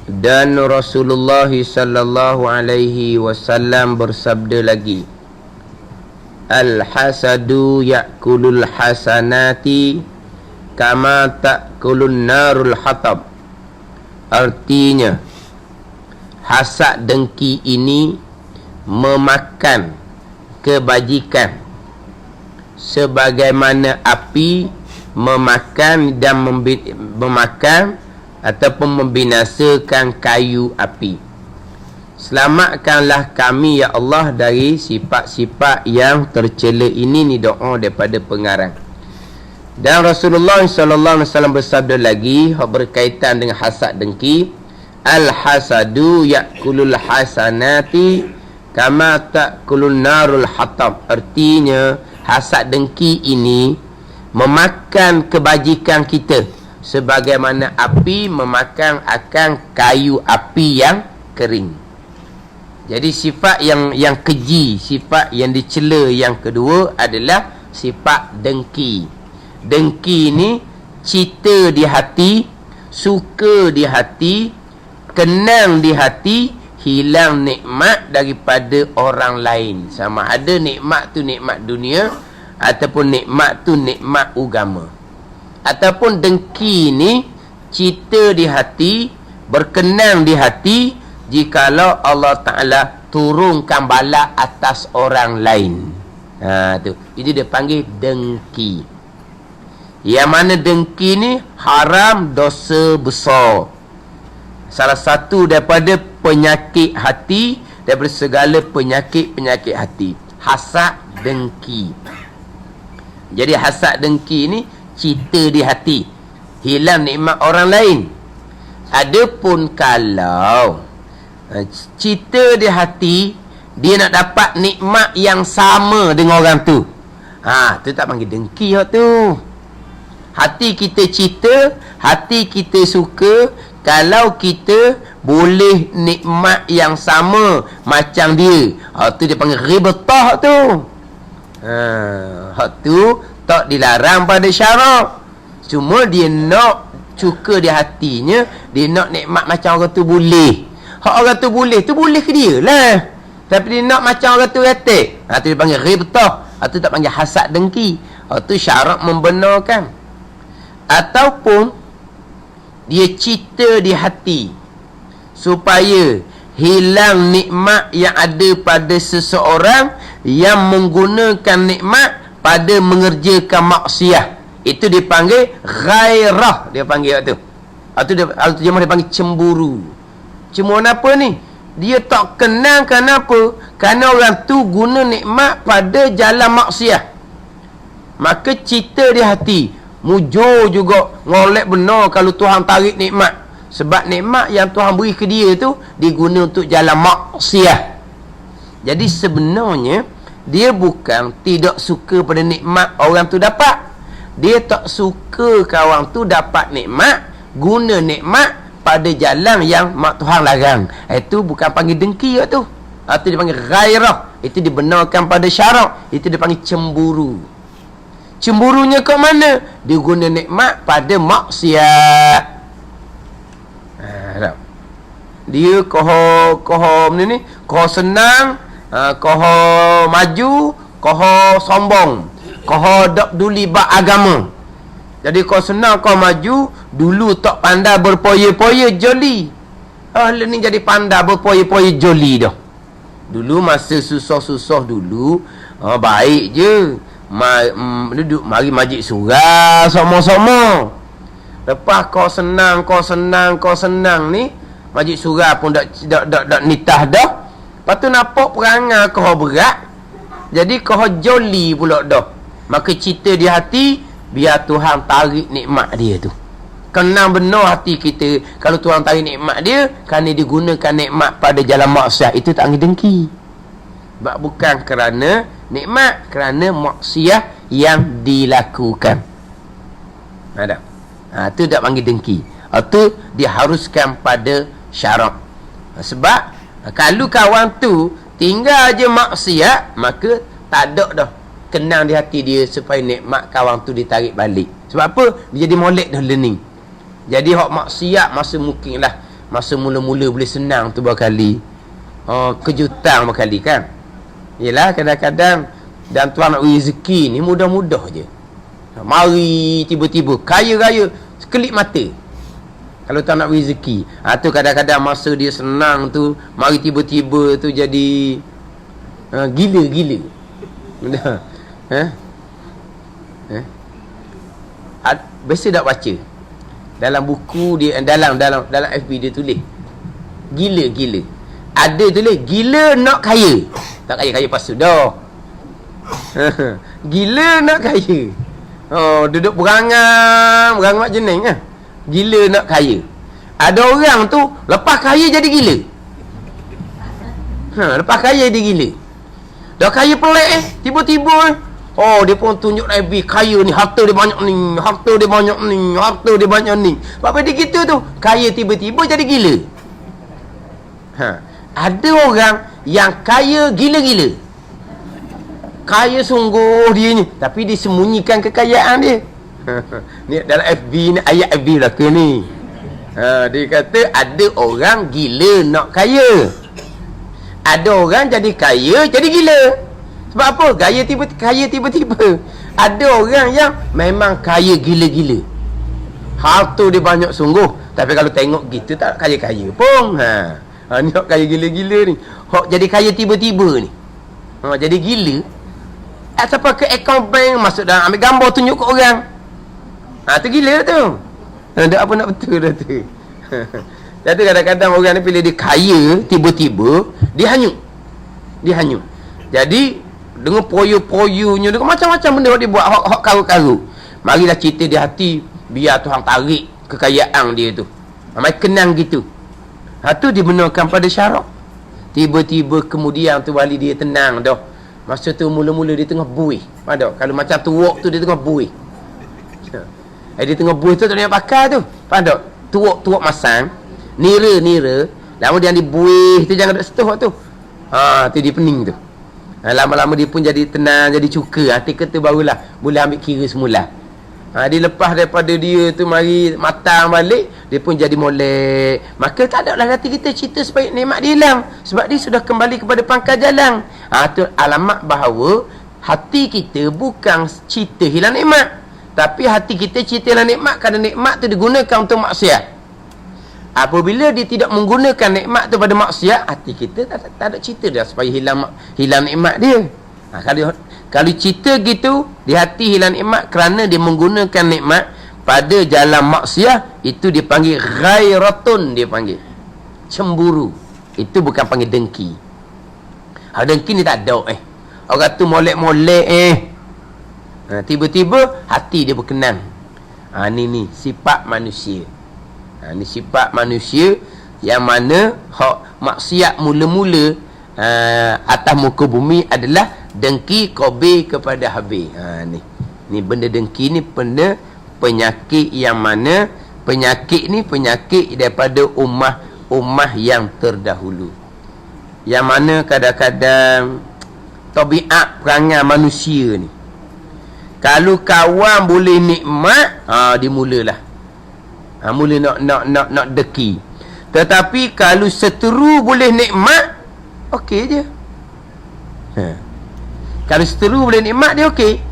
Dan Rasulullah sallallahu alaihi wasallam bersabda lagi, al-hasadu ya'kulul hasanati kama ta'kulun narul hatab. Artinya, hasad dengki ini memakan kebajikan sebagaimana api memakan dan memakan ataupun membinasakan kayu api. Selamatkanlah kami ya Allah dari sifat-sifat yang tercela ini. Ni doa daripada pengarang. Dan Rasulullah sallallahu alaihi wasallam bersabda lagi berkaitan dengan hasad dengki, al-hasadu ya'kulul hasanati kama ta'kulun narul hatab. Artinya, hasad dengki ini memakan kebajikan kita sebagaimana api memakan akan kayu api yang kering. Jadi sifat yang keji, sifat yang dicela yang kedua adalah sifat dengki. Dengki ni cita di hati, suka di hati, kenang di hati, hilang nikmat daripada orang lain. Sama ada nikmat tu nikmat dunia ataupun nikmat tu nikmat agama. Ataupun dengki ni cita di hati, berkenang di hati jikalau Allah Ta'ala turunkan bala atas orang lain. Tu. Itu dia panggil dengki. Yang mana dengki ni haram, dosa besar. Salah satu daripada penyakit hati, daripada segala penyakit-penyakit hati, hasad dengki. Jadi hasad dengki ni cita di hati, hilang nikmat orang lain. Adapun kalau cita di hati, dia nak dapat nikmat yang sama dengan orang tu, tu tak panggil dengki tu. Hati kita cita, hati kita suka, kalau kita boleh nikmat yang sama macam dia, tu dia panggil ghibtah tu. Hak tu tak dilarang pada syarak. Cuma dia nak suka di hatinya, dia nak nikmat macam orang tu boleh. Hak orang tu boleh ke dia lah. Tapi dia nak macam orang tu retik, tu dia panggil ghibtah. Tu tak panggil hasad dengki. Tu syarak membenarkan. Ataupun dia cita di hati supaya hilang nikmat yang ada pada seseorang yang menggunakan nikmat pada mengerjakan maksiat. Itu dipanggil ghairah. Dia panggil tu. Itu dia panggil cemburu. Cemburu apa ni? Dia tak kenal kenapa? Kerana orang tu guna nikmat pada jalan maksiat. Maka cita di hati, mujur juga ngolek benar kalau Tuhan tarik nikmat. Sebab nikmat yang Tuhan beri ke dia tu diguna untuk jalan maksiat. Jadi sebenarnya dia bukan tidak suka pada nikmat orang tu dapat. Dia tak suka kawan tu dapat nikmat, guna nikmat pada jalan yang mak Tuhan larang. Itu bukan panggil dengki tu. Itu dipanggil ghairah. Itu dibenarkan pada syarak. Itu dipanggil cemburu. Cemburunya ke mana? Dia guna nikmat pada maksiat. dia koho ni koho senang, koho maju, koho sombong, koho dak duli bak agama. Jadi kau senang kau maju, dulu tak pandai berpoya-poya joli. Ahli ni jadi pandai berpoya-poya joli dah. Dulu masa susah-susah dulu, baik je. Duduk mari majlis surah sama-sama. Lepas kau senang ni, majlis surah pun dak nitah dah. Lepas tu nampak perangai kau berat. Jadi kau joli pula dah. Maka cerita di hati, biar Tuhan tarik nikmat dia tu. Kenang benar hati kita. Kalau Tuhan tarik nikmat dia, kerana dia gunakan nikmat pada jalan maksiat, itu tak dengki. Sebab bukan kerana nikmat, kerana maksiat yang dilakukan. Ada. Itu tak panggil dengki. Itu diharuskan pada syarak. Sebab kalau kawan tu tinggal je maksiat, maka tak ada dah kenang di hati dia supaya nikmat kawan tu ditarik balik. Sebab apa? Dia jadi molek dah learning. Jadi hak maksiat masa mungkin lah, masa mula-mula boleh senang tu berkali. Kejutan berkali kan. Yelah kadang-kadang dan Tuhan nak beri rezeki ni mudah-mudah je. Mari tiba-tiba kaya raya sekelip mata. Kalau Tuhan nak beri rezeki, tu kadang-kadang masa dia senang tu, mari tiba-tiba tu jadi gila-gila. Biasa tak baca dalam buku dia, dalam FB dia tulis gila-gila. Ada tulis gila nak kaya. Tak kaya pasu dah. Gila nak kaya. Duduk berangan mak jening ah. Gila nak kaya. Ada orang tu lepas kaya jadi gila. Lepas kaya dia gila. Dah kaya pelik tiba-tiba dia pun tunjuk Nabi kaya ni, harta dia banyak ni, harta dia banyak ni, harta dia banyak ni. Sebab dia gitu tu, kaya tiba-tiba jadi gila. Ada orang yang kaya gila-gila. Kaya sungguh dia ni, tapi dia sembunyikan kekayaan dia. Ni dalam FB ni, ayat FB belaka ni. Dia kata ada orang gila nak kaya. Ada orang jadi kaya jadi gila. Sebab apa? Kaya tiba-tiba. Ada orang yang memang kaya gila-gila. Harta dia banyak sungguh, tapi kalau tengok gitu tak kaya-kaya pun. Ni hak kaya gila-gila ni. Hak jadi kaya tiba-tiba ni. Jadi gila. Siapa ke akaun bank masuk dalam ambil gambar tunjuk ke orang. Tu gila tu. Tak apa nak betul dah tu. Jadi kadang-kadang orang ni bila dia kaya tiba-tiba dia hanyut. Jadi dengan poyo-poyonya dengan macam-macam benda dia buat hak karu-karu. Marilah cerita di hati biar Tuhan tarik kekayaan dia tu. Mai kenang gitu. Tu dibenarkan pada syarak. Tiba-tiba kemudian tu wali dia tenang dah. Masa tu mula-mula dia tengah buih. Pada kalau macam tuak tu dia tengah buih. Dia tengah buih tu tak ada pakar tu. Pada tuak masang, nira. Lama dia dibuih tu jangan duk setuh tu. Tu dia pening tu. Lama-lama dia pun jadi tenang, jadi cuka. Hati kata barulah boleh ambil kira semula. Dia lepas daripada dia tu mari matang balik, dia pun jadi molek. Maka tak ada lah hati kita cerita supaya nikmat dia hilang. Sebab dia sudah kembali kepada pangkal jalan. Tu alamat bahawa hati kita bukan cerita hilang nikmat, tapi hati kita cerita hilang nikmat kerana nikmat tu digunakan untuk maksiat. Apabila dia tidak menggunakan nikmat tu pada maksiat, hati kita tak ada cerita dah supaya hilang nikmat dia. Kalau cerita gitu, di hati hilang nikmat kerana dia menggunakan nikmat pada jalan maksiat, itu dipanggil ghairatun, dia panggil cemburu. Itu bukan panggil dengki. Dengki ni tak ada orang tu molek-molek tiba-tiba hati dia berkenan. Ni sifat manusia. Ni sifat manusia yang mana hak maksiat mula-mula atas muka bumi adalah dengki kobe kepada habis. Ni benda dengki ni benda penyakit yang mana penyakit ni penyakit daripada ummah yang terdahulu. Yang mana kadang-kadang tabiat perangai manusia ni, kalau kawan boleh nikmat, dia mulalah mula nak deki. Tetapi kalau seteru boleh nikmat, okey je. Kalau seteru boleh nikmat, dia okey.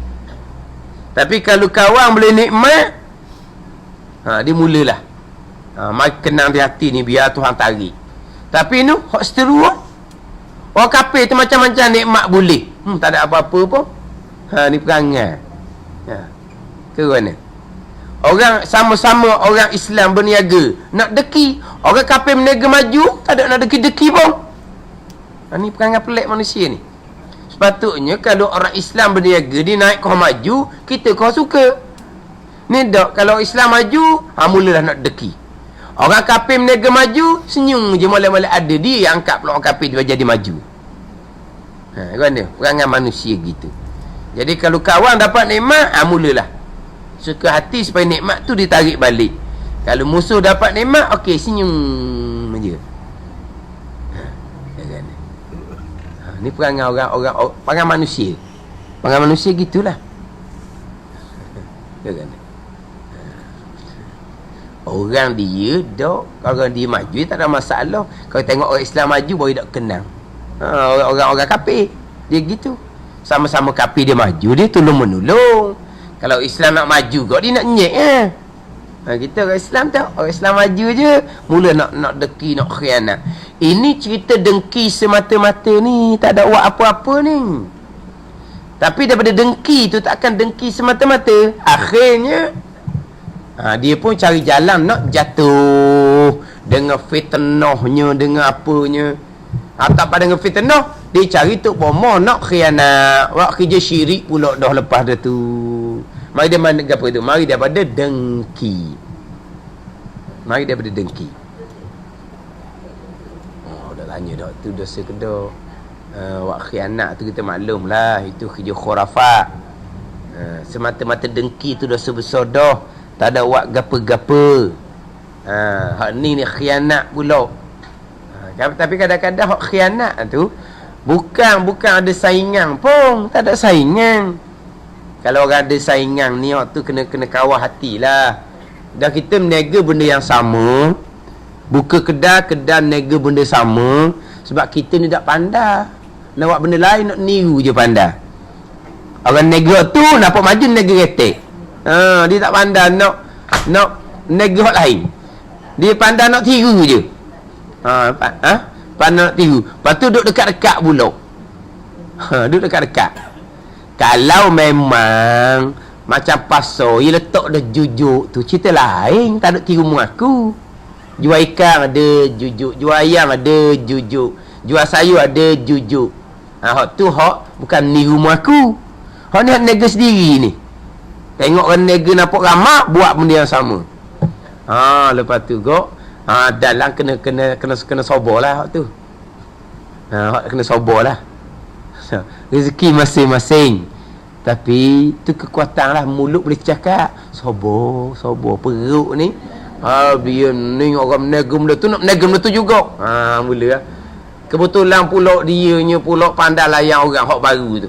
Tapi kalau kawan boleh nikmat, dia mulalah. Mari kenang di hati ni, biar Tuhan tarik. Tapi ni hak seteru orang kafir tu macam-macam nikmat boleh. Tak ada apa-apa pun. Ni perangai. Ke mana? Orang sama-sama orang Islam berniaga, nak deki. Orang kafir berniaga maju, tak ada nak deki-deki pun. Ni perangai pelik manusia ni. Sepatutnya kalau orang Islam berniaga, dia naik kau maju, kita kau suka. Ni tak, kalau Islam maju, mulalah nak deki. Orang kafir berniaga maju, senyum je molek-molek ada. Dia yang angkat pula orang kafir dia jadi maju. Kan dia? Perangai manusia gitu. Jadi kalau kawan dapat nikmat, mulalah suka hati supaya nikmat tu ditarik balik. Kalau musuh dapat nikmat, okey, senyum je. Kan? Ni perangai orang perangai manusia. Perangai manusia gitulah. Kan? Orang dia dok, orang dia maju tak ada masalah. Kalau tengok orang Islam maju baru tak kenang. Orang kafir dia gitu. Sama-sama kafir dia maju, dia tolong-menolong. Kalau Islam nak maju kau, dia nak nyek kita orang Islam tak, orang Islam maju je, mula nak deki, nak khianat. Ini cerita dengki semata-mata ni, tak ada buat apa-apa ni. Tapi daripada dengki tu, takkan dengki semata-mata. Akhirnya dia pun cari jalan nak jatuh dengan fitnahnya, dengan apanya. Tak pada dengan fitnah, dia cari tok bomoh nak khianat. Buat kerja syirik pula dah lepas dah tu. Mari dia mana apa tu? Mari daripada dengki. Mari daripada dengki. Dah tanya dah tu dosa ke dak? Buat khianat tu kita maklum lah, itu kerja khurafat. Semata-mata dengki tu dosa besar dah. Tak ada buat gapa-gapa. Hak ni khianat pula. Tapi kadang-kadang hak khianat tu bukan ada saingan pun, tak ada saingan. Kalau orang ada saingan ni, tu kena kawal hatilah. Dah kita meniaga benda yang sama, buka kedai meniaga benda sama, sebab kita ni tak pandai. Nak buat benda lain, nak niru je pandai. Orang niaga tu nampak maju niaga retek. Dia tak pandai nak niaga hak lain. Dia pandai nak tiru je. Pandai nak tiru. Lepas tu duduk dekat-dekat pula. Duduk dekat-dekat. Kalau memang macam pasar, dia letak dah jujuk tu, cerita lain, tak ada tiru mengaku. Jual ikan ada jujuk, jual ayam ada jujuk, jual sayur ada jujuk. Hak tu hak bukan niru mengaku. Hak ni hak nega sendiri ni. Tengok orang nega nampak ramah, buat benda yang sama. Lepas tu kok dalam kena soborlah hak tu. Hak kena soborlah. Rezeki masing-masing. Tapi tu kekuatan lah, mulut boleh cakap. Sobo perut ni. Dia ni orang meniaga benda tu, nak meniaga benda tu juga. Mula lah. Kebetulan pula dianya pula pandai layan orang hak baru tu.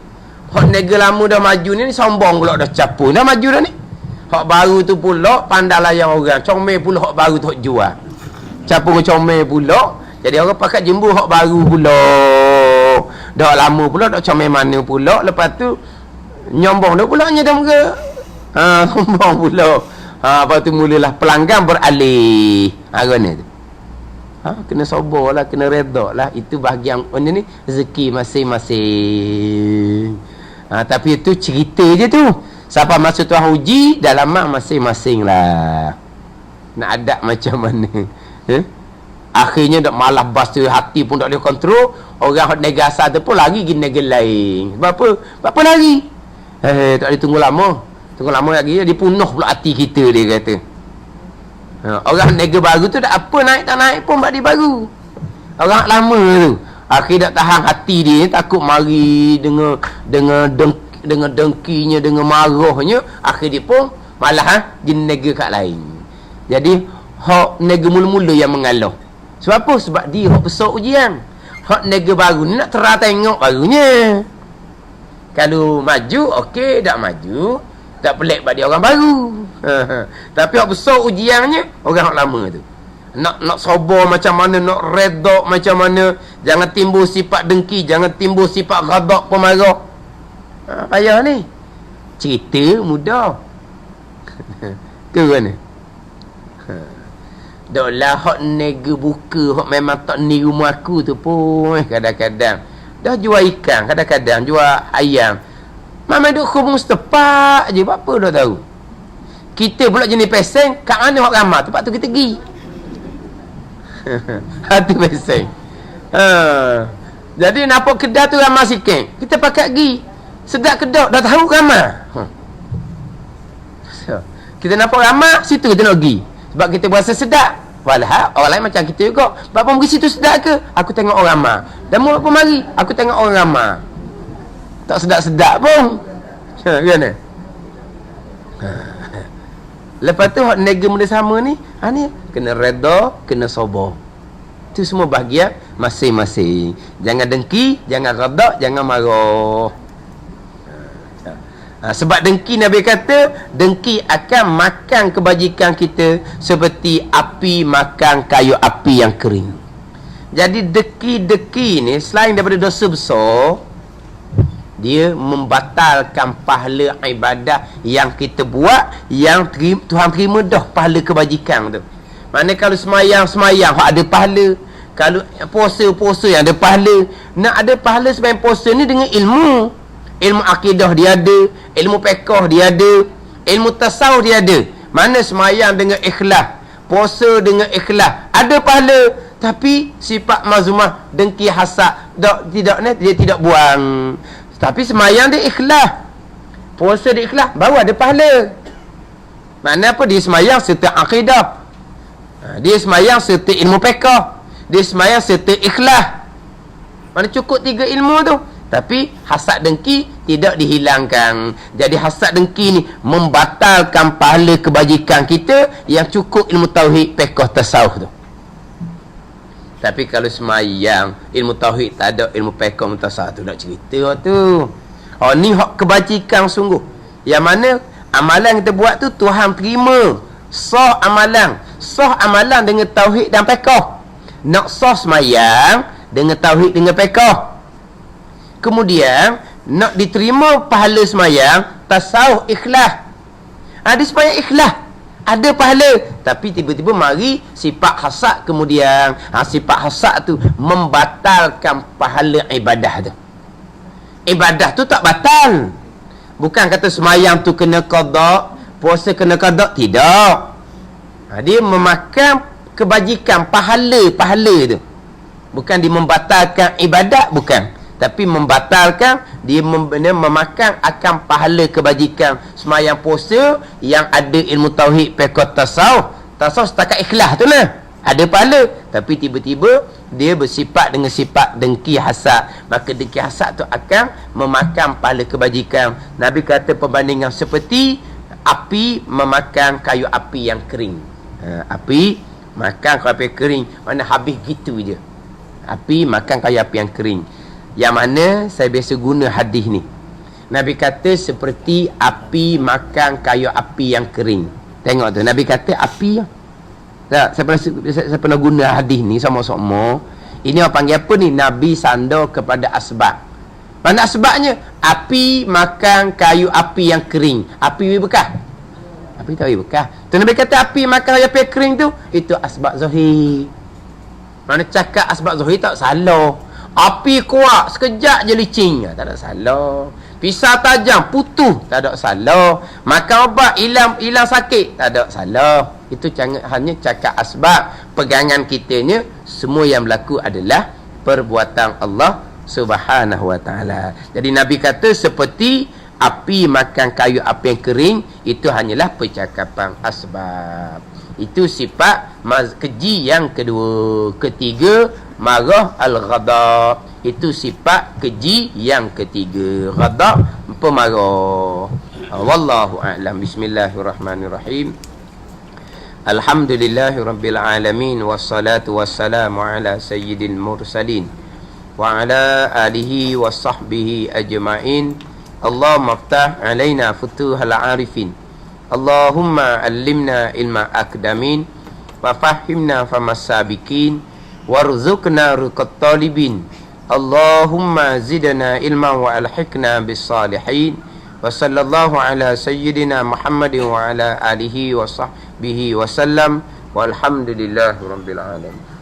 Hak meniaga lama dah maju ni sombong pula dah capur. Dah maju dah ni. Hak baru tu pula pandai layan orang. Comel pula hak baru tu hak jual. Capur comel pula. Jadi orang pakat jembu hak baru pula. Dah lama pula, dah comel mana pula. Lepas tu nyombong dah pula dah muka. Sombong pula. Lepas tu mulalah pelanggan beralih. Mana tu? Kena sabar lah, kena redha lah. Itu bahagian ni rezeki masing-masing. Tapi itu cerita je tu. Sampai masa Tuhan uji, dalam mak masing-masing lah. Nak adab macam mana? Akhirnya dah malah bas tu, hati pun tak boleh kontrol. Orang nega asal tu pun lagi pergi nega lain. Sebab apa? Sebab apa lagi? Tak boleh tunggu lama. Tunggu lama lagi, dia punuh pula hati kita, dia kata. Orang nega baru tu tak apa, naik tak naik pun dia baru. Orang lama tu akhir tak tahan hati dia, takut mari dengan dengkinya, dengan marahnya, akhir dia pun malah dia nega kat lain. Jadi hak nega mula-mula yang mengalah. Sebab apa? Sebab dia hak besar ujian. Hak nega baru ni nak terang tengok barunya. Kalau maju, okey. Tak maju, tak pelik bagi dia orang baru. Tapi hak besar ujiannya orang hak lama tu. Nak sabar macam mana, nak redha macam mana. Jangan timbul sifat dengki, jangan timbul sifat ghadab, pemarah. Payah ni. Cerita mudah. Ke mana? Dah hak nega buka, hak memang tak ni rumah aku tu pun kadang-kadang. Dah jual ikan, kadang-kadang jual ayam. Mama duk hubung setepak je, apa dah tahu. Kita pula jenis peseng, kat mana hak ramah, tempat tu kita pergi. Hati peseng. Jadi nampak kedai tu ramah sikit, kita pakai pergi. Sedap kedai, dah tahu ramah. Kita nampak ramah, situ kita nak pergi. Sebab kita berasa sedap. Walau orang lain macam kita juga. Bapa pergi situ sedap ke? Aku tengok orang ramah. Dan mau apa mari? Aku tengok orang ramah. Tak sedap-sedap pun. Kan? Lepas tu hak nega muda sama ni, ni kena redha, kena sabar. Itu semua bahagian masing-masing. Jangan dengki, jangan ghadab, jangan marah. Sebab dengki, Nabi kata dengki akan makan kebajikan kita seperti api makan kayu api yang kering. Jadi deki-deki ni selain daripada dosa besar, dia membatalkan pahala ibadah yang kita buat, yang Tuhan terima dah pahala kebajikan tu. Maknanya kalau semayang ada pahala, kalau puasa yang ada pahala. Nak ada pahala sebagai puasa ni dengan ilmu akidah dia ada, ilmu fiqh dia ada, ilmu tasawuf dia ada. Mana semayang dengan ikhlas, puasa dengan ikhlas, ada pahala. Tapi sifat mazmumah, dengki, hasad, dia tidak buang. Tapi semayang dia ikhlas, puasa dia ikhlas, baru ada pahala. Maknanya apa? Dia semayang serta akidah, dia semayang serta ilmu fiqh, dia semayang serta ikhlas. Mana cukup 3 ilmu tu. Tapi hasad dengki tidak dihilangkan. Jadi hasad dengki ni membatalkan pahala kebajikan kita yang cukup ilmu tauhid, fiqh, tasawuf tu. Tapi kalau semayang, ilmu tauhid tak ada, ilmu fiqh, tasawuf tu nak cerita tu. Ni hak kebajikan sungguh. Yang mana amalan kita buat tu Tuhan terima. Sah amalan dengan tauhid dan fiqh. Nak sah semayang dengan tauhid dengan fiqh. Kemudian nak diterima pahala semayang, tasawuf, ikhlas. Dia semayang ikhlas, ada pahala. Tapi tiba-tiba mari sifat hasad kemudian. Sifat hasad tu membatalkan pahala ibadah tu. Ibadah tu tak batal. Bukan kata semayang tu kena qada, puasa kena qada, tidak. Dia memakan kebajikan, pahala tu. Bukan dia membatalkan ibadat, bukan. Tapi membatalkan, dia memakan akan pahala kebajikan semayang puasa yang ada ilmu tauhid, fiqh, tasawuf. Tasawuf setakat ikhlas tu lah, ada pahala. Tapi tiba-tiba dia bersifat dengan sifat dengki, hasad. Maka dengki, hasad tu akan memakan pahala kebajikan. Nabi kata perbandingan seperti api memakan kayu api yang kering. Api makan kayu api yang kering, mana habis gitu je. Api makan kayu api yang kering. Yang mana saya biasa guna hadis ni. Nabi kata seperti api makan kayu api yang kering. Tengok tu, Nabi kata api. Tak, saya pernah guna hadis ni sama-sama. Ini orang panggil apa ni? Nabi sandar kepada asbab. Mana asbabnya? Api makan kayu api yang kering. Api bekas. Api tak bekas. Tu Nabi kata api makan kayu api yang kering tu, itu asbab zahir. Mana cakap asbab zahir tak salah. Api kuat, sekejap je licin, tak ada salah. Pisau tajam, putus, tak ada salah. Makan obat, hilang sakit, tak ada salah. Itu hanya cakap asbab. Pegangan kitanya, semua yang berlaku adalah perbuatan Allah Subhanahu wa ta'ala. Jadi Nabi kata seperti api makan kayu api yang kering, itu hanyalah percakapan asbab. Itu sifat keji yang kedua. Ketiga, marah al-ghadab. Itu sifat keji yang ketiga. Ghadab, pemarah. Wallahu a'lam. Bismillahirrahmanirrahim. Alhamdulillahi rabbil alamin. Wassalatu wassalamu ala sayyidil mursalin wa ala alihi wa sahbihi ajma'in. Allahumma aftah alaina futuhal arifin. Allahumma allimna ilma akdamin. wa fahimna famas sabiqin warzuqna ruqat talibin. Allahumma zidna ilman wa alhiqna bis salihin. Wa sallallahu ala sayyidina Muhammadin wa ala alihi wa sahbihi wa sallam. Walhamdulillahi rabbil alamin.